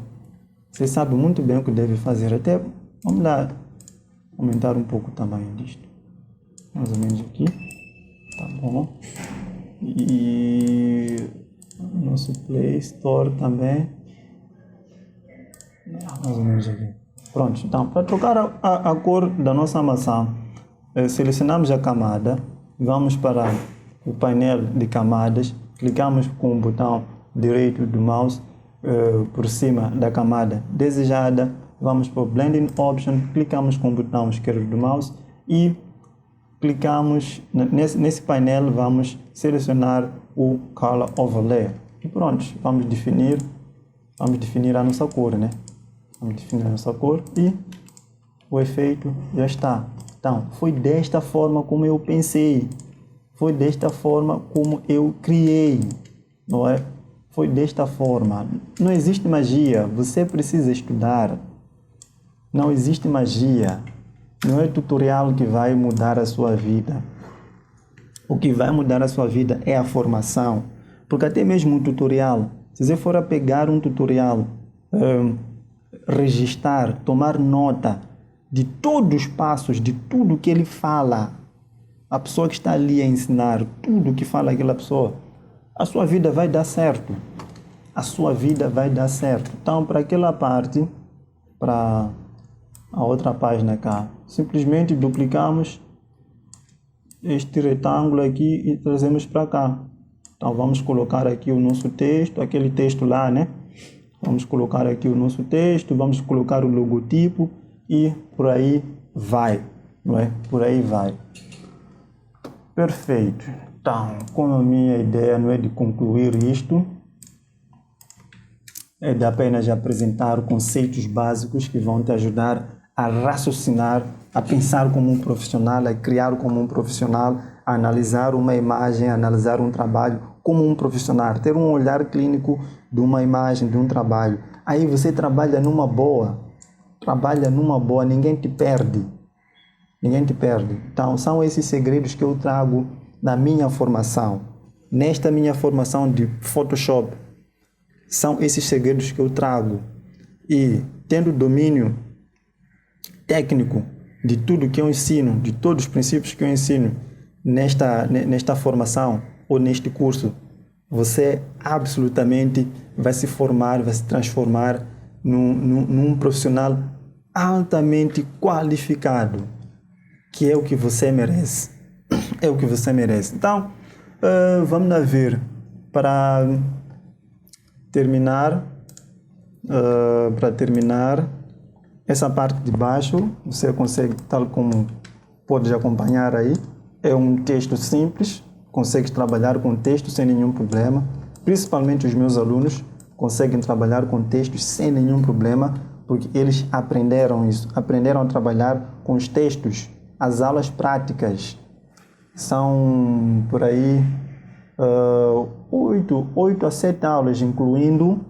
Você sabe muito bem o que deve fazer. Até, vamos lá, aumentar um pouco o tamanho disto. Mais ou menos aqui. Tá bom. E nosso Play Store também. Mais ou menos aqui. Pronto, então, para trocar a cor da nossa maçã, selecionamos a camada, vamos para o painel de camadas, clicamos com o botão direito do mouse por cima da camada desejada, vamos para o Blending Option, clicamos com o botão esquerdo do mouse e clicamos nesse painel, vamos selecionar o Color Overlay. E pronto, vamos definir a nossa cor, né? Vamos definir a nossa cor e o efeito já está. Então, foi desta forma como eu pensei. Foi desta forma como eu criei. Não é? Foi desta forma. Não existe magia. Você precisa estudar. Não existe magia. Não é tutorial que vai mudar a sua vida. O que vai mudar a sua vida é a formação. Porque até mesmo um tutorial, se você for a pegar um tutorial, registrar, tomar nota de todos os passos, de tudo que ele fala, a pessoa que está ali a ensinar, tudo que fala aquela pessoa, a sua vida vai dar certo. A sua vida vai dar certo. Então, para aquela parte, para a outra página cá, simplesmente duplicamos este retângulo aqui e trazemos para cá. Então, vamos colocar aqui o nosso texto, aquele texto lá, né? Vamos colocar aqui o nosso texto, vamos colocar o logotipo e por aí vai, não é? Por aí vai. Perfeito. Então, como a minha ideia não é de concluir isto, é de apenas apresentar conceitos básicos que vão te ajudar a raciocinar, a pensar como um profissional, a criar como um profissional, a analisar uma imagem, a analisar um trabalho como um profissional, ter um olhar clínico de uma imagem, de um trabalho. Aí você trabalha numa boa, ninguém te perde. Ninguém te perde. Então, são esses segredos que eu trago na minha formação. Nesta minha formação de Photoshop, são esses segredos que eu trago. E tendo domínio técnico de tudo que eu ensino, de todos os princípios que eu ensino nesta formação ou neste curso, você absolutamente vai se formar, vai se transformar num profissional altamente qualificado, que é o que você merece. É o que você merece. Então, vamos lá ver. Para terminar, essa parte de baixo, você consegue, tal como podes acompanhar aí, é um texto simples, consegue trabalhar com texto sem nenhum problema. Principalmente os meus alunos conseguem trabalhar com textos sem nenhum problema, porque eles aprenderam isso, aprenderam a trabalhar com os textos. As aulas práticas são por aí 8 a 7 aulas, incluindo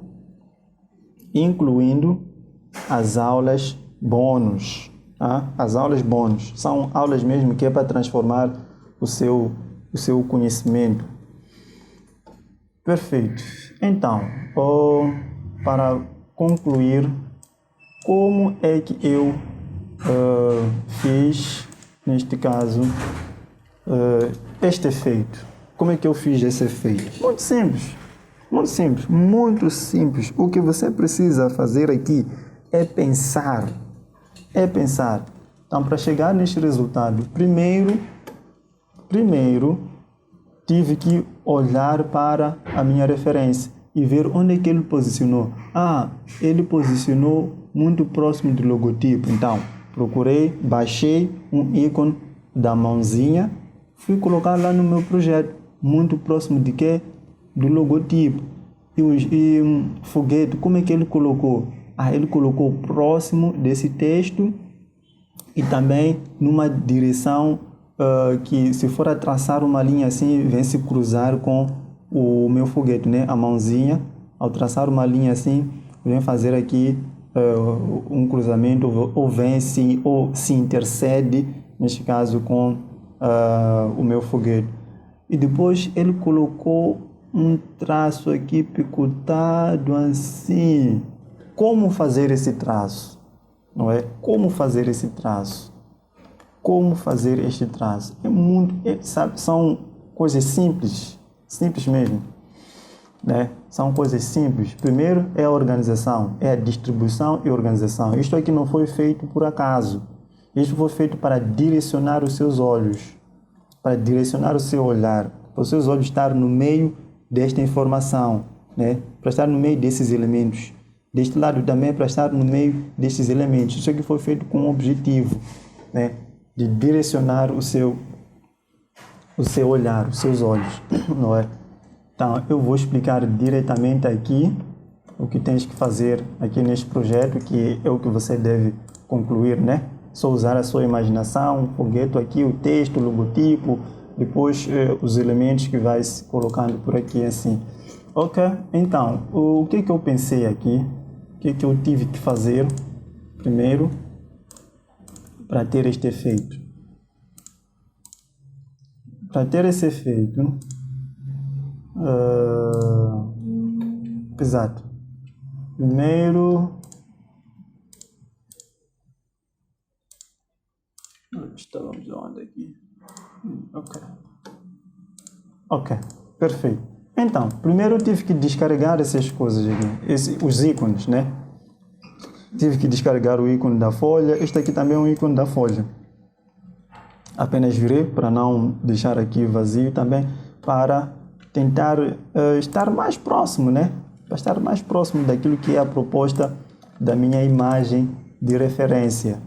as aulas bônus. Tá? As aulas bônus são aulas mesmo que é para transformar o seu conhecimento. Perfeito. Então, para concluir, como é que eu fiz, neste caso, este efeito? Como é que eu fiz esse efeito? Muito simples. Muito simples, muito simples. O que você precisa fazer aqui é pensar. É pensar. Então, para chegar neste resultado, primeiro tive que olhar para a minha referência e ver onde é que ele posicionou. Ele posicionou muito próximo do logotipo. Então, procurei, baixei um ícone da mãozinha, fui colocar lá no meu projeto, muito próximo de quê? Do logotipo. E um foguete, como é que ele colocou? Ele colocou próximo desse texto e também numa direção que, se for a traçar uma linha assim, vem se cruzar com o meu foguete, né? A mãozinha, ao traçar uma linha assim, vem fazer aqui um cruzamento, ou vem ou se intercede, neste caso, com o meu foguete. E depois ele colocou um traço aqui picotado assim. Como fazer esse traço? Não é? Como fazer esse traço? Como fazer este traço? Sabe, são coisas simples, simples mesmo. né? São coisas simples. Primeiro é a organização, é a distribuição e organização. Isto aqui não foi feito por acaso. Isto foi feito para direcionar os seus olhos, para direcionar o seu olhar, para os seus olhos estar no meio desta informação, né? Para estar no meio desses elementos. Deste lado também para estar no meio destes elementos. Isso aqui foi feito com o objetivo, né? De direcionar o seu olhar, os seus olhos, não é? Então, eu vou explicar diretamente aqui o que tens que fazer aqui neste projeto, que é o que você deve concluir, né? Só usar a sua imaginação, o foguete aqui, o texto, o logotipo, depois os elementos que vai se colocando por aqui assim. Ok? Então, o que eu pensei aqui, o que eu tive que fazer primeiro para ter este efeito? Para ter esse efeito, exato. Primeiro, estávamos onde aqui? Ok, perfeito. Então, primeiro eu tive que descarregar essas coisas aqui, os ícones, né? Tive que descarregar o ícone da folha. Este aqui também é um ícone da folha. Apenas virei para não deixar aqui vazio também, para tentar estar mais próximo, né? Para estar mais próximo daquilo que é a proposta da minha imagem de referência.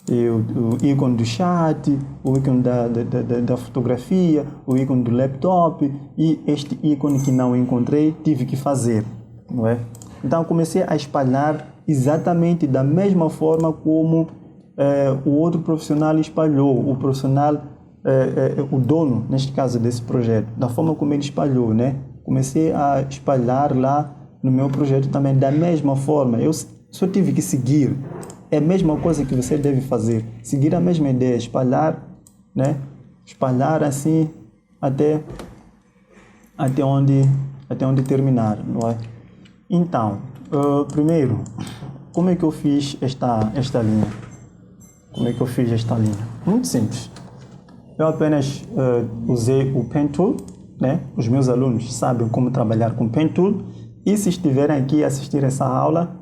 O ícone do chat, o ícone da fotografia, o ícone do laptop e este ícone que não encontrei, tive que fazer, não é? Então comecei a espalhar exatamente da mesma forma como o outro profissional espalhou, o profissional, o dono, neste caso, desse projeto, da forma como ele espalhou, né? Comecei a espalhar lá no meu projeto também da mesma forma. Eu só tive que seguir. É a mesma coisa que você deve fazer. Seguir a mesma ideia, espalhar, né? Espalhar assim até onde terminar, não é? Então, primeiro, como é que eu fiz esta linha? Como é que eu fiz esta linha? Muito simples. Eu apenas usei o Pen Tool, né? Os meus alunos sabem como trabalhar com o Pen Tool. E se estiverem aqui a assistir essa aula,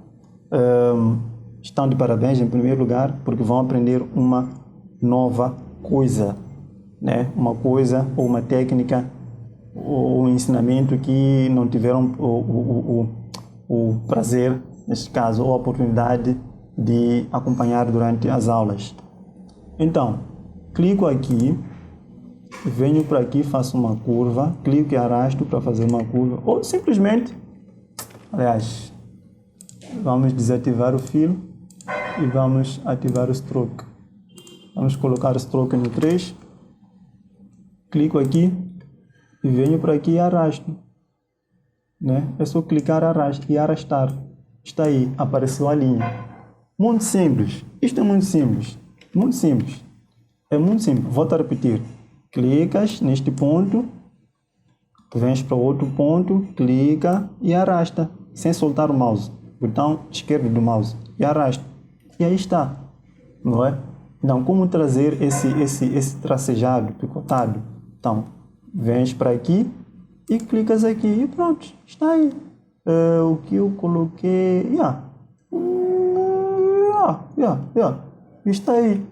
estão de parabéns em primeiro lugar, porque vão aprender uma nova coisa, né? Uma coisa ou uma técnica ou um ensinamento que não tiveram o prazer, neste caso, ou a oportunidade de acompanhar durante as aulas. Então, clico aqui, venho para aqui, faço uma curva, clico e arrasto para fazer uma curva, ou simplesmente, aliás, vamos desativar o filo e vamos ativar o stroke. Vamos colocar o stroke no 3, clico aqui e venho para aqui e arrasto, né? É só clicar e arrastar. Está aí, apareceu a linha. Muito simples. Isto é muito simples. Muito simples. É muito simples. Volto a repetir. Clicas neste ponto, vens para outro ponto, clica e arrasta, sem soltar o mouse. Botão esquerdo do mouse. E arrasta. E aí está. Não é? Então, como trazer esse tracejado, picotado? Então, vens para aqui e clicas aqui e pronto. Está aí. O que eu coloquei... Está aí.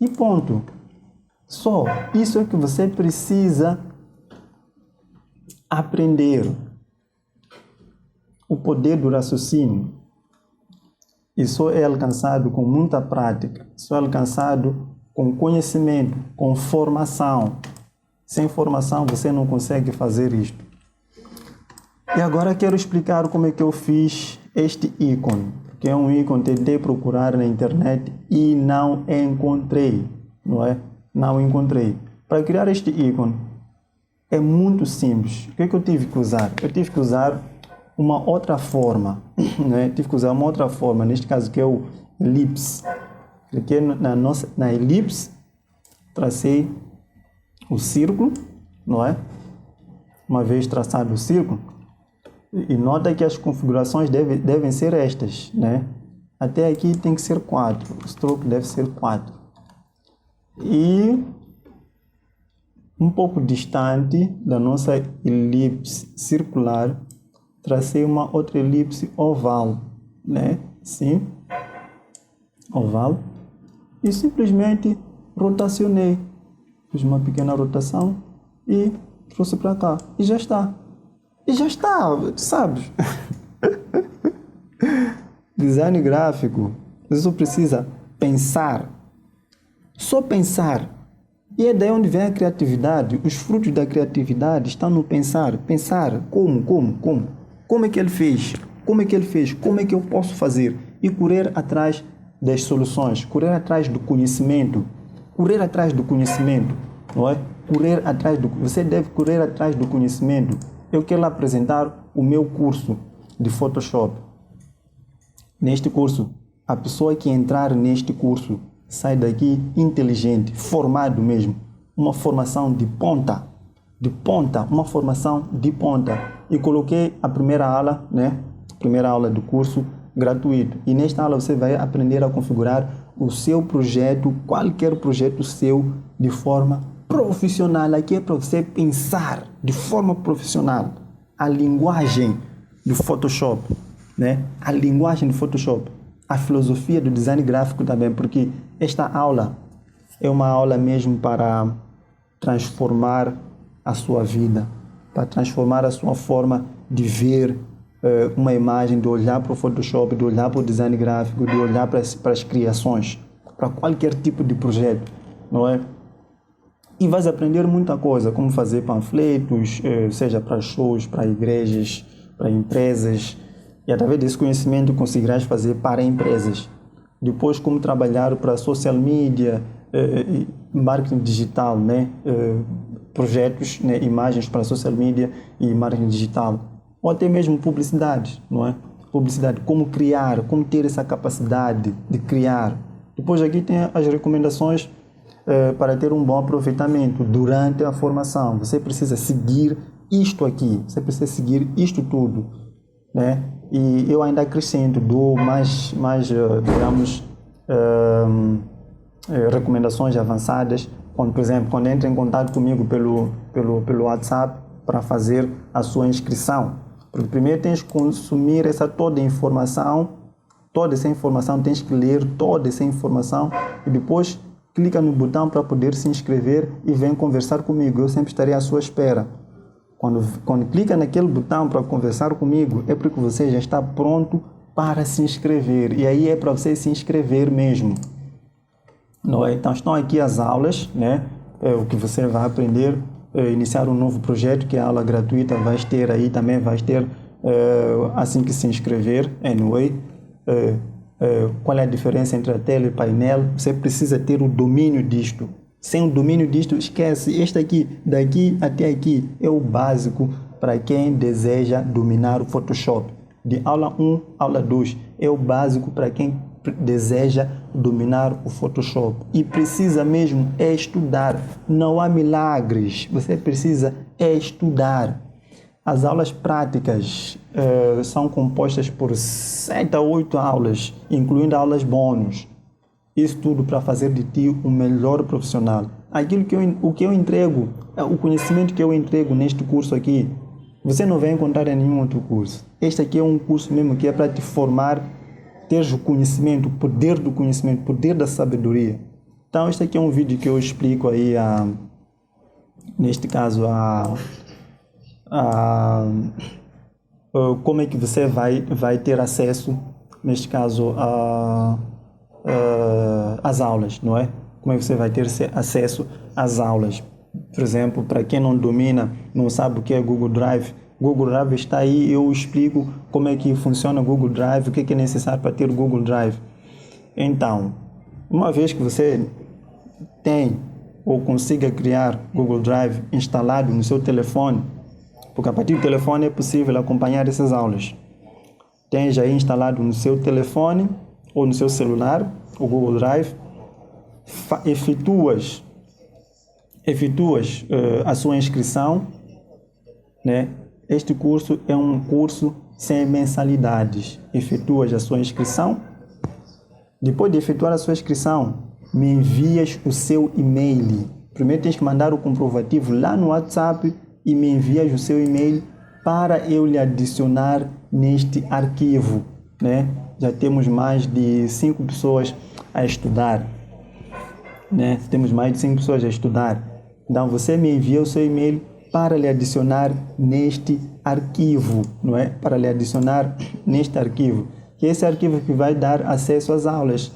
E ponto. Só isso é que você precisa aprender. O poder do raciocínio. E só é alcançado com muita prática. Só é alcançado com conhecimento, com formação. Sem formação você não consegue fazer isto. E agora quero explicar como é que eu fiz este ícone. Que é um ícone, tentei procurar na internet e não encontrei, não é? Não encontrei. Para criar este ícone é muito simples. O que é que eu tive que usar? Eu tive que usar uma outra forma, né? Tive que usar uma outra forma, neste caso que é o elipse. Cliquei na elipse, tracei o círculo, não é? Uma vez traçado o círculo, e nota que as configurações devem ser estas, né? Até aqui tem que ser 4, o stroke deve ser 4. E Um pouco distante da nossa elipse circular, tracei uma outra elipse oval, né? Sim, oval. E simplesmente rotacionei. Fiz uma pequena rotação e trouxe para cá. E já está. E já está, sabe? Design gráfico, você só precisa pensar. Só pensar. E é daí onde vem a criatividade. Os frutos da criatividade estão no pensar. Pensar como? Como é que ele fez? Como é que ele fez? Como é que eu posso fazer? E correr atrás das soluções. Correr atrás do conhecimento. Correr atrás do conhecimento. Não é? Você deve correr atrás do conhecimento. Eu quero apresentar o meu curso de Photoshop. Neste curso, a pessoa que entrar neste curso sai daqui inteligente, formado mesmo. Uma formação de ponta, uma formação de ponta. E coloquei a primeira aula, né? Primeira aula do curso gratuito. E nesta aula você vai aprender a configurar o seu projeto, qualquer projeto seu, de forma profissional. Aqui é para você pensar de forma profissional. A linguagem do Photoshop, né? A linguagem do Photoshop, a filosofia do design gráfico também, porque esta aula é uma aula mesmo para transformar a sua vida, para transformar a sua forma de ver uma imagem, de olhar para o Photoshop, de olhar para o design gráfico, de olhar para as criações, para qualquer tipo de projeto, não é? E vais aprender muita coisa, como fazer panfletos, seja para shows, para igrejas, para empresas. E através desse conhecimento conseguirás fazer para empresas. Depois, como trabalhar para social media, marketing digital, né? Projetos, né? Imagens para social media e marketing digital. Ou até mesmo publicidade, não é? Publicidade, como criar, como ter essa capacidade de criar. Depois aqui tem as recomendações para ter um bom aproveitamento durante a formação. Você precisa seguir isto aqui, você precisa seguir isto tudo, né? E eu ainda acrescento, dou mais digamos, recomendações avançadas, quando, por exemplo, quando entra em contato comigo pelo WhatsApp para fazer a sua inscrição. Porque primeiro tens que consumir toda essa informação, tens que ler toda essa informação e depois clica no botão para poder se inscrever e vem conversar comigo. Eu sempre estarei à sua espera. Quando clica naquele botão para conversar comigo, é porque você já está pronto para se inscrever. E aí é para você se inscrever mesmo. Não é? Então estão aqui as aulas, né? O que você vai aprender, iniciar um novo projeto, que é a aula gratuita, vais ter aí também, assim que se inscrever, anyway. Qual é a diferença entre a tela e painel? Você precisa ter o domínio disto. Sem o domínio disto, esquece. Este aqui, daqui até aqui, é o básico para quem deseja dominar o Photoshop. De aula 1, aula 2, é o básico para quem deseja dominar o Photoshop. E precisa mesmo estudar. Não há milagres. Você precisa estudar. As aulas práticas são compostas por 7 a 8 aulas, incluindo aulas bônus. Isso tudo para fazer de ti um melhor profissional. O que eu entrego, o conhecimento que eu entrego neste curso aqui, você não vai encontrar em nenhum outro curso. Este aqui é um curso mesmo que é para te formar, teres o conhecimento, o poder do conhecimento, o poder da sabedoria. Então, este aqui é um vídeo que eu explico aí, neste caso, como é que você vai ter acesso, neste caso, às aulas, não é? Como é que você vai ter acesso às aulas? Por exemplo, para quem não domina, não sabe o que é Google Drive, Google Drive está aí, eu explico como é que funciona o Google Drive, o que é necessário para ter o Google Drive. Então, uma vez que você tem ou consiga criar Google Drive instalado no seu telefone, porque a partir do telefone é possível acompanhar essas aulas. Tens aí instalado no seu telefone ou no seu celular o Google Drive, efetuas a sua inscrição, né? Este curso é um curso sem mensalidades. Efetuas a sua inscrição. Depois de efetuar a sua inscrição, me envias o seu e-mail. Primeiro tens que mandar o comprovativo lá no WhatsApp e me envias o seu e-mail para eu lhe adicionar neste arquivo, né? Já temos mais de 5 pessoas a estudar, né? Temos mais de 5 pessoas a estudar. Então você me envia o seu e-mail para lhe adicionar neste arquivo, não é? Para lhe adicionar neste arquivo, que é esse arquivo que vai dar acesso às aulas.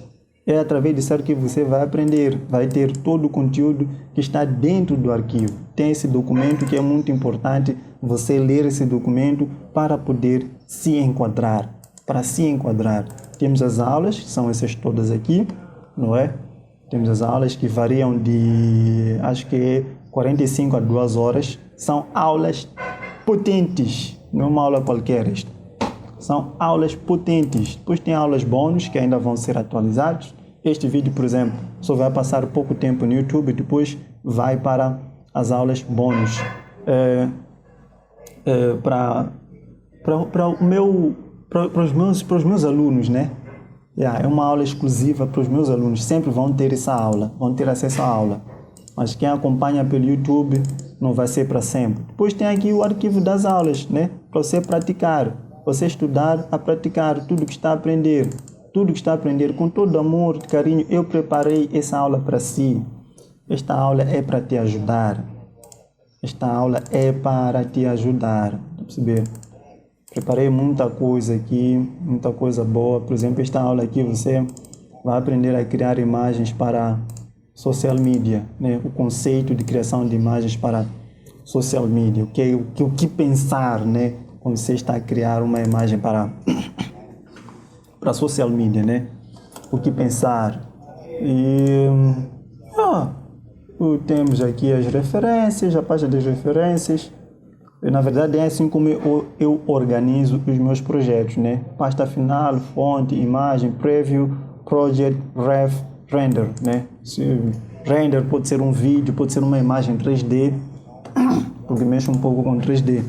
É através desse arquivo que você vai aprender, vai ter todo o conteúdo que está dentro do arquivo. Tem esse documento que é muito importante você ler esse documento para poder se enquadrar. Para se enquadrar, temos as aulas, que são essas todas aqui, não é? Temos as aulas que variam de, acho que é 45 a 2 horas. São aulas potentes, não é uma aula qualquer esta. São aulas potentes. Depois tem aulas bônus que ainda vão ser atualizados. Este vídeo, por exemplo, só vai passar pouco tempo no YouTube, depois vai para as aulas bônus. Para os meus alunos, né? É uma aula exclusiva para os meus alunos. Sempre vão ter essa aula, vão ter acesso à aula. Mas quem acompanha pelo YouTube não vai ser para sempre. Depois tem aqui o arquivo das aulas, né? Para você praticar, você estudar a praticar tudo que está a aprender. Tudo que está a aprender com todo amor e carinho. Eu preparei essa aula para si. Esta aula é para te ajudar. Esta aula é para te ajudar. Tá perceber? Preparei muita coisa aqui, muita coisa boa. Por exemplo, esta aula aqui você vai aprender a criar imagens para social media, né? O conceito de criação de imagens para social media. O que pensar, né? Quando você está a criar uma imagem para social media, né? O que pensar. E temos aqui as referências, a página das referências. Na verdade, é assim como eu organizo os meus projetos, né? Pasta final, fonte, imagem, preview, project, ref, render, né? Render pode ser um vídeo, pode ser uma imagem 3D, porque mexe um pouco com 3D.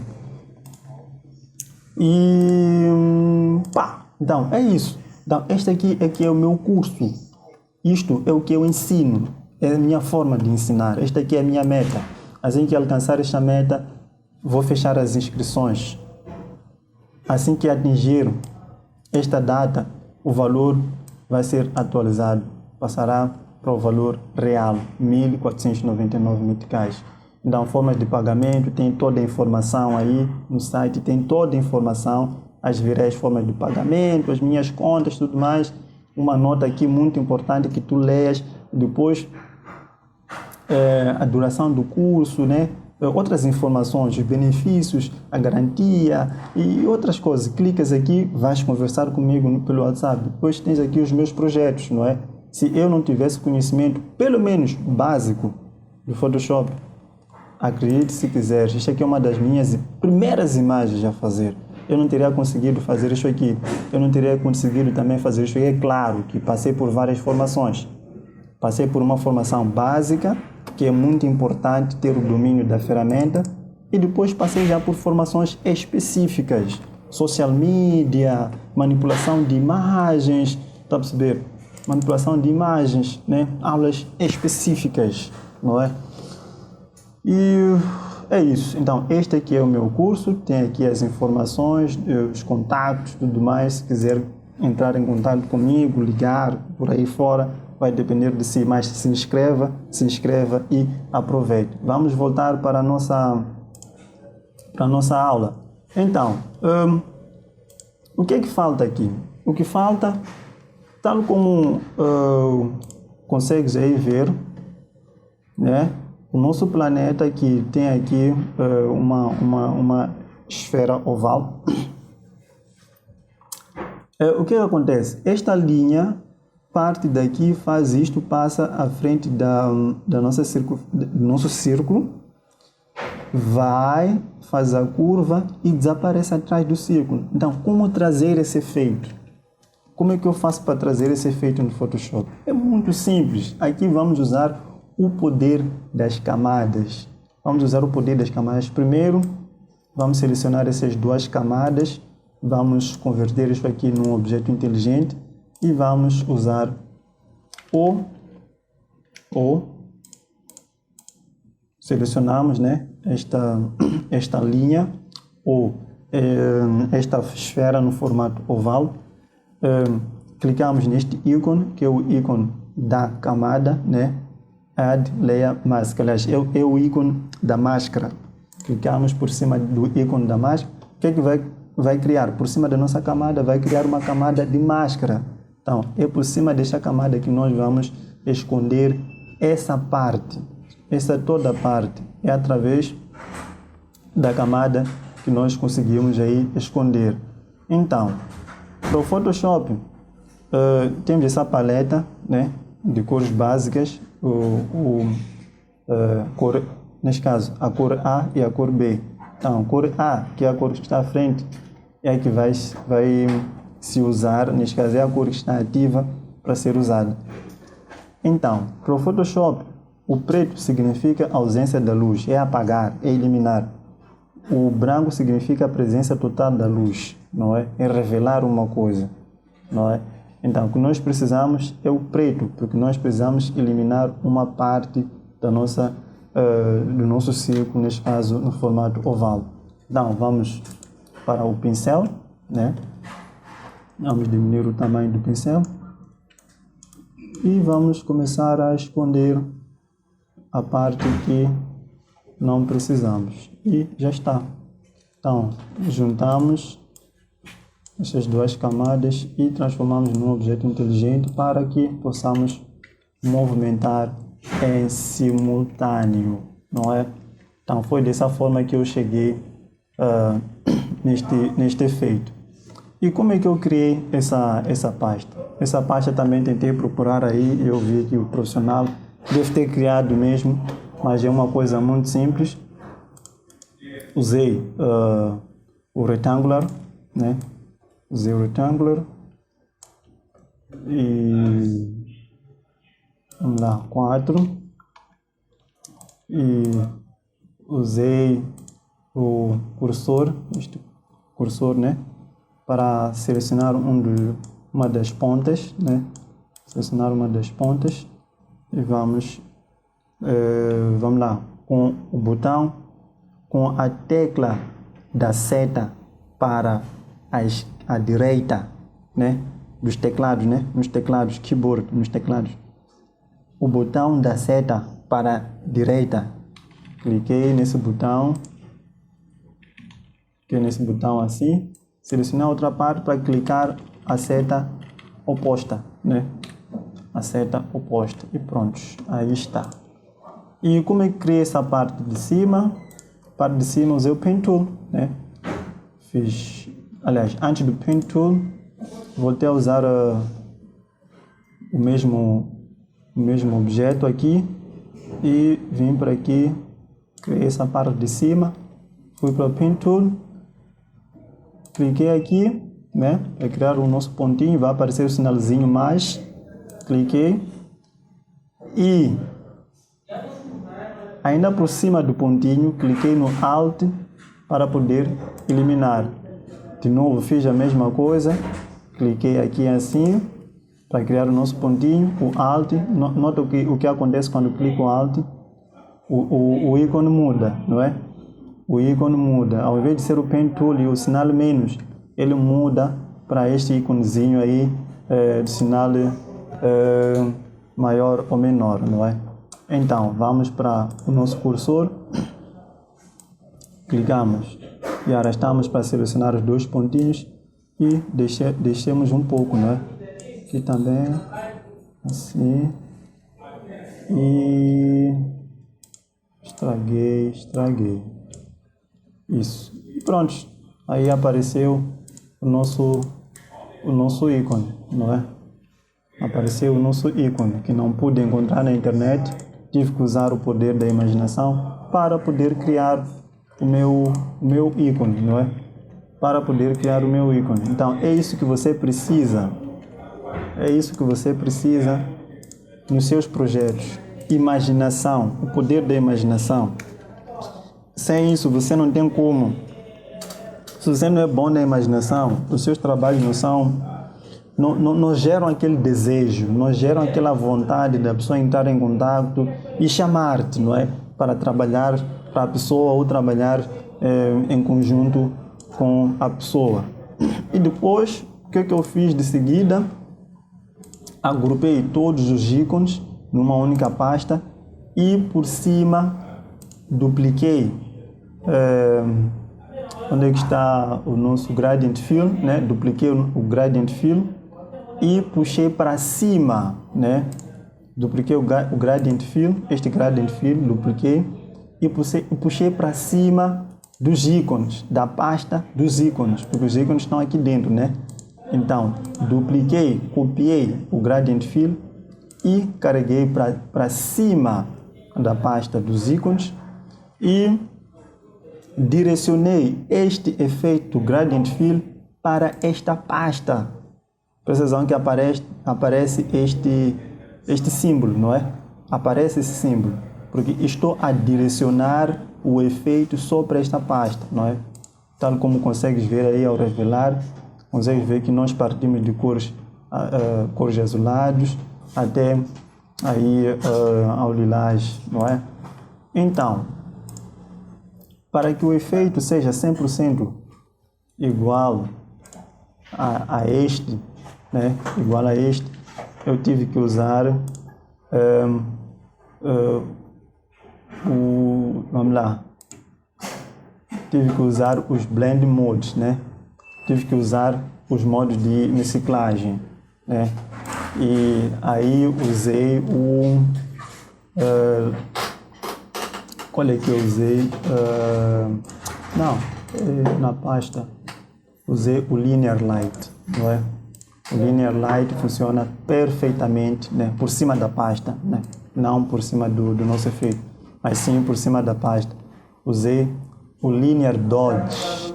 E então é isso. Então este aqui é o meu curso. Isto é o que eu ensino, é a minha forma de ensinar. Esta aqui é a minha meta. Assim que alcançar esta meta, vou fechar as inscrições. Assim que atingir esta data, o valor vai ser atualizado. Passará para o valor real, 1.499 meticais. Então, formas de pagamento, tem toda a informação aí no site, tem toda a informação, as virais formas de pagamento, as minhas contas, tudo mais. Uma nota aqui muito importante que tu leias depois, a duração do curso, né? Outras informações, os benefícios, a garantia e outras coisas. Clicas aqui, vais conversar comigo pelo WhatsApp. Depois tens aqui os meus projetos, não é? Se eu não tivesse conhecimento, pelo menos básico, do Photoshop, acredite se quiser, isto aqui é uma das minhas primeiras imagens a fazer. Eu não teria conseguido fazer isso aqui. Eu não teria conseguido também fazer isso aqui. É claro que passei por várias formações. Passei por uma formação básica, que é muito importante ter o domínio da ferramenta, e depois passei já por formações específicas, social media, manipulação de imagens, tá a perceber? Manipulação de imagens, né? Aulas específicas, não é? E é isso. Então, este aqui é o meu curso, tem aqui as informações, os contatos, tudo mais. Se quiser entrar em contato comigo, ligar, por aí fora, vai depender de si, mas se inscreva e aproveite. Vamos voltar para a nossa aula. Então, o que é que falta aqui? O que falta, tal como consegues aí ver, né? O nosso planeta que tem aqui uma esfera oval. O que acontece? Esta linha parte daqui, faz isto, passa à frente do nosso círculo, vai, faz a curva e desaparece atrás do círculo. Então, como trazer esse efeito? Como é que eu faço para trazer esse efeito no Photoshop? É muito simples. Aqui vamos usar o poder das camadas. Vamos usar o poder das camadas. Primeiro, vamos selecionar essas duas camadas, vamos converter isso aqui num objeto inteligente e vamos usar o selecionamos, né, esta linha ou esta esfera no formato oval. Clicamos neste ícone, que é o ícone da camada, né? Add Layer Mask, aliás, é o ícone da máscara. Clicamos por cima do ícone da máscara. O que é que vai criar? Por cima da nossa camada, vai criar uma camada de máscara. Então, é por cima desta camada que nós vamos esconder essa parte. Essa toda parte é através da camada que nós conseguimos aí esconder. Então, para o Photoshop, temos essa paleta, né, de cores básicas, neste caso, a cor A e a cor B. Então, a cor A, que é a cor que está à frente, é a que vai se usar, neste caso é a cor que está ativa para ser usada. Então, para o Photoshop, o preto significa ausência da luz, é apagar, é eliminar. O branco significa a presença total da luz, não é? É revelar uma coisa, não é? Então, o que nós precisamos é o preto, porque nós precisamos eliminar uma parte do nosso círculo, neste caso, no formato oval. Então, vamos para o pincel, né? Vamos diminuir o tamanho do pincel e vamos começar a esconder a parte que não precisamos. E já está. Então, juntamos essas duas camadas e transformamos num objeto inteligente para que possamos movimentar em simultâneo, não é? Então, foi dessa forma que eu cheguei neste efeito. E como é que eu criei essa pasta? Essa pasta também tentei procurar aí, eu vi que o profissional deve ter criado mesmo, mas é uma coisa muito simples. Usei o Rectangular, né? Usei o Rectangular e vamos lá, 4, e usei o cursor, este cursor, né, para selecionar uma das pontas, né, selecionar uma das pontas e vamos lá, com o botão, com a tecla da seta para a direita, né, dos teclados, né, nos teclados, keyboard, nos teclados, o botão da seta para a direita, cliquei nesse botão assim, selecionar outra parte para clicar a seta oposta, né, a seta oposta e pronto, aí está. E como é que criei essa parte de cima? Parte de cima usei o Pen Tool, né, antes do Pen Tool, voltei a usar o mesmo objeto aqui e vim para aqui, criei essa parte de cima, fui para o Pen Tool, cliquei aqui, né, para criar o nosso pontinho, vai aparecer o sinalzinho mais, cliquei e ainda por cima do pontinho, cliquei no Alt para poder eliminar. De novo, fiz a mesma coisa, cliquei aqui assim, para criar o nosso pontinho, o Alt. Nota o que acontece quando clico Alt, o ícone muda, não é? O ícone muda, ao invés de ser o Pen Tool e o sinal menos, ele muda para este íconezinho aí, de sinal maior ou menor, não é? Então, vamos para o nosso cursor, clicamos e arrastamos para selecionar os dois pontinhos e deixemos um pouco, não é? Aqui também, assim, e estraguei, isso, e pronto, aí apareceu o nosso ícone, não é? Apareceu o nosso ícone, que não pude encontrar na internet, tive que usar o poder da imaginação para poder criar o meu ícone, não é? Para poder criar o meu ícone. Então, é isso que você precisa. É isso que você precisa nos seus projetos. Imaginação, o poder da imaginação. Sem isso, você não tem como. Se você não é bom na imaginação, os seus trabalhos não geram aquele desejo, não geram aquela vontade da pessoa entrar em contato e chamar-te, não é? para trabalhar para a pessoa ou trabalhar em conjunto com a pessoa. E depois, o que eu fiz de seguida? Agrupei todos os ícones numa única pasta e por cima dupliquei onde é que está o nosso Gradient Fill, né? Dupliquei o Gradient Fill e puxei para cima, né? Dupliquei o Gradient Fill, este Gradient Fill, dupliquei e puxei para cima dos ícones, da pasta dos ícones, porque os ícones estão aqui dentro, né? Então, dupliquei, copiei o Gradient Fill e carreguei para cima da pasta dos ícones e direcionei este efeito Gradient Fill para esta pasta. Precisam que aparece este símbolo, não é? Aparece esse símbolo, porque estou a direcionar o efeito só para esta pasta, não é? Tal como consegues ver aí ao revelar, consegues ver que nós partimos de cores azulados até aí ao lilás, não é? Então, para que o efeito seja 100% igual a este, né? Igual a este, eu tive que usar vamos lá, tive que usar os blend modes, né? Tive que usar os modos de mesclagem, né? E aí usei qual é que eu usei? Na pasta usei o Linear Light, não é? O Linear Light funciona perfeitamente, né? Por cima da pasta, né? Não por cima do nosso efeito, mas sim por cima da pasta. Usei o Linear Dodge,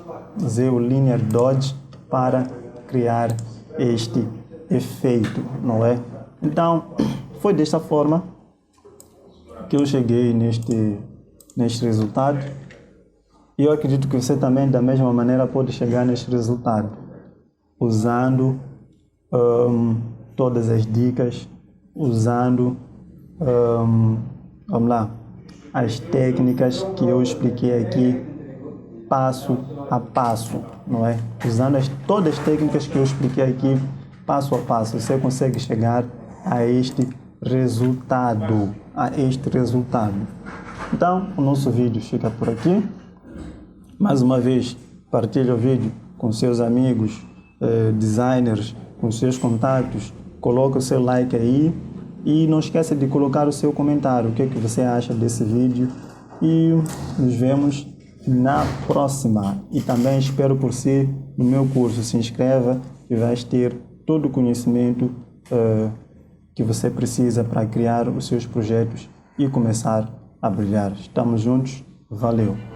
para criar este efeito, não é? Então, foi desta forma que eu cheguei neste resultado. E eu acredito que você também, da mesma maneira, pode chegar neste resultado, usando todas as dicas, usando, vamos lá, as técnicas que eu expliquei aqui, passo a passo, não é? Usando todas as técnicas que eu expliquei aqui, passo a passo, você consegue chegar a este resultado, Então, o nosso vídeo fica por aqui. Mais uma vez, partilhe o vídeo com seus amigos, designers, com seus contatos, coloque o seu like aí e não esqueça de colocar o seu comentário, o que é que você acha desse vídeo, e nos vemos na próxima. E também espero por si no meu curso. Se inscreva e vais ter todo o conhecimento que você precisa para criar os seus projetos e começar a brilhar. Estamos juntos, valeu!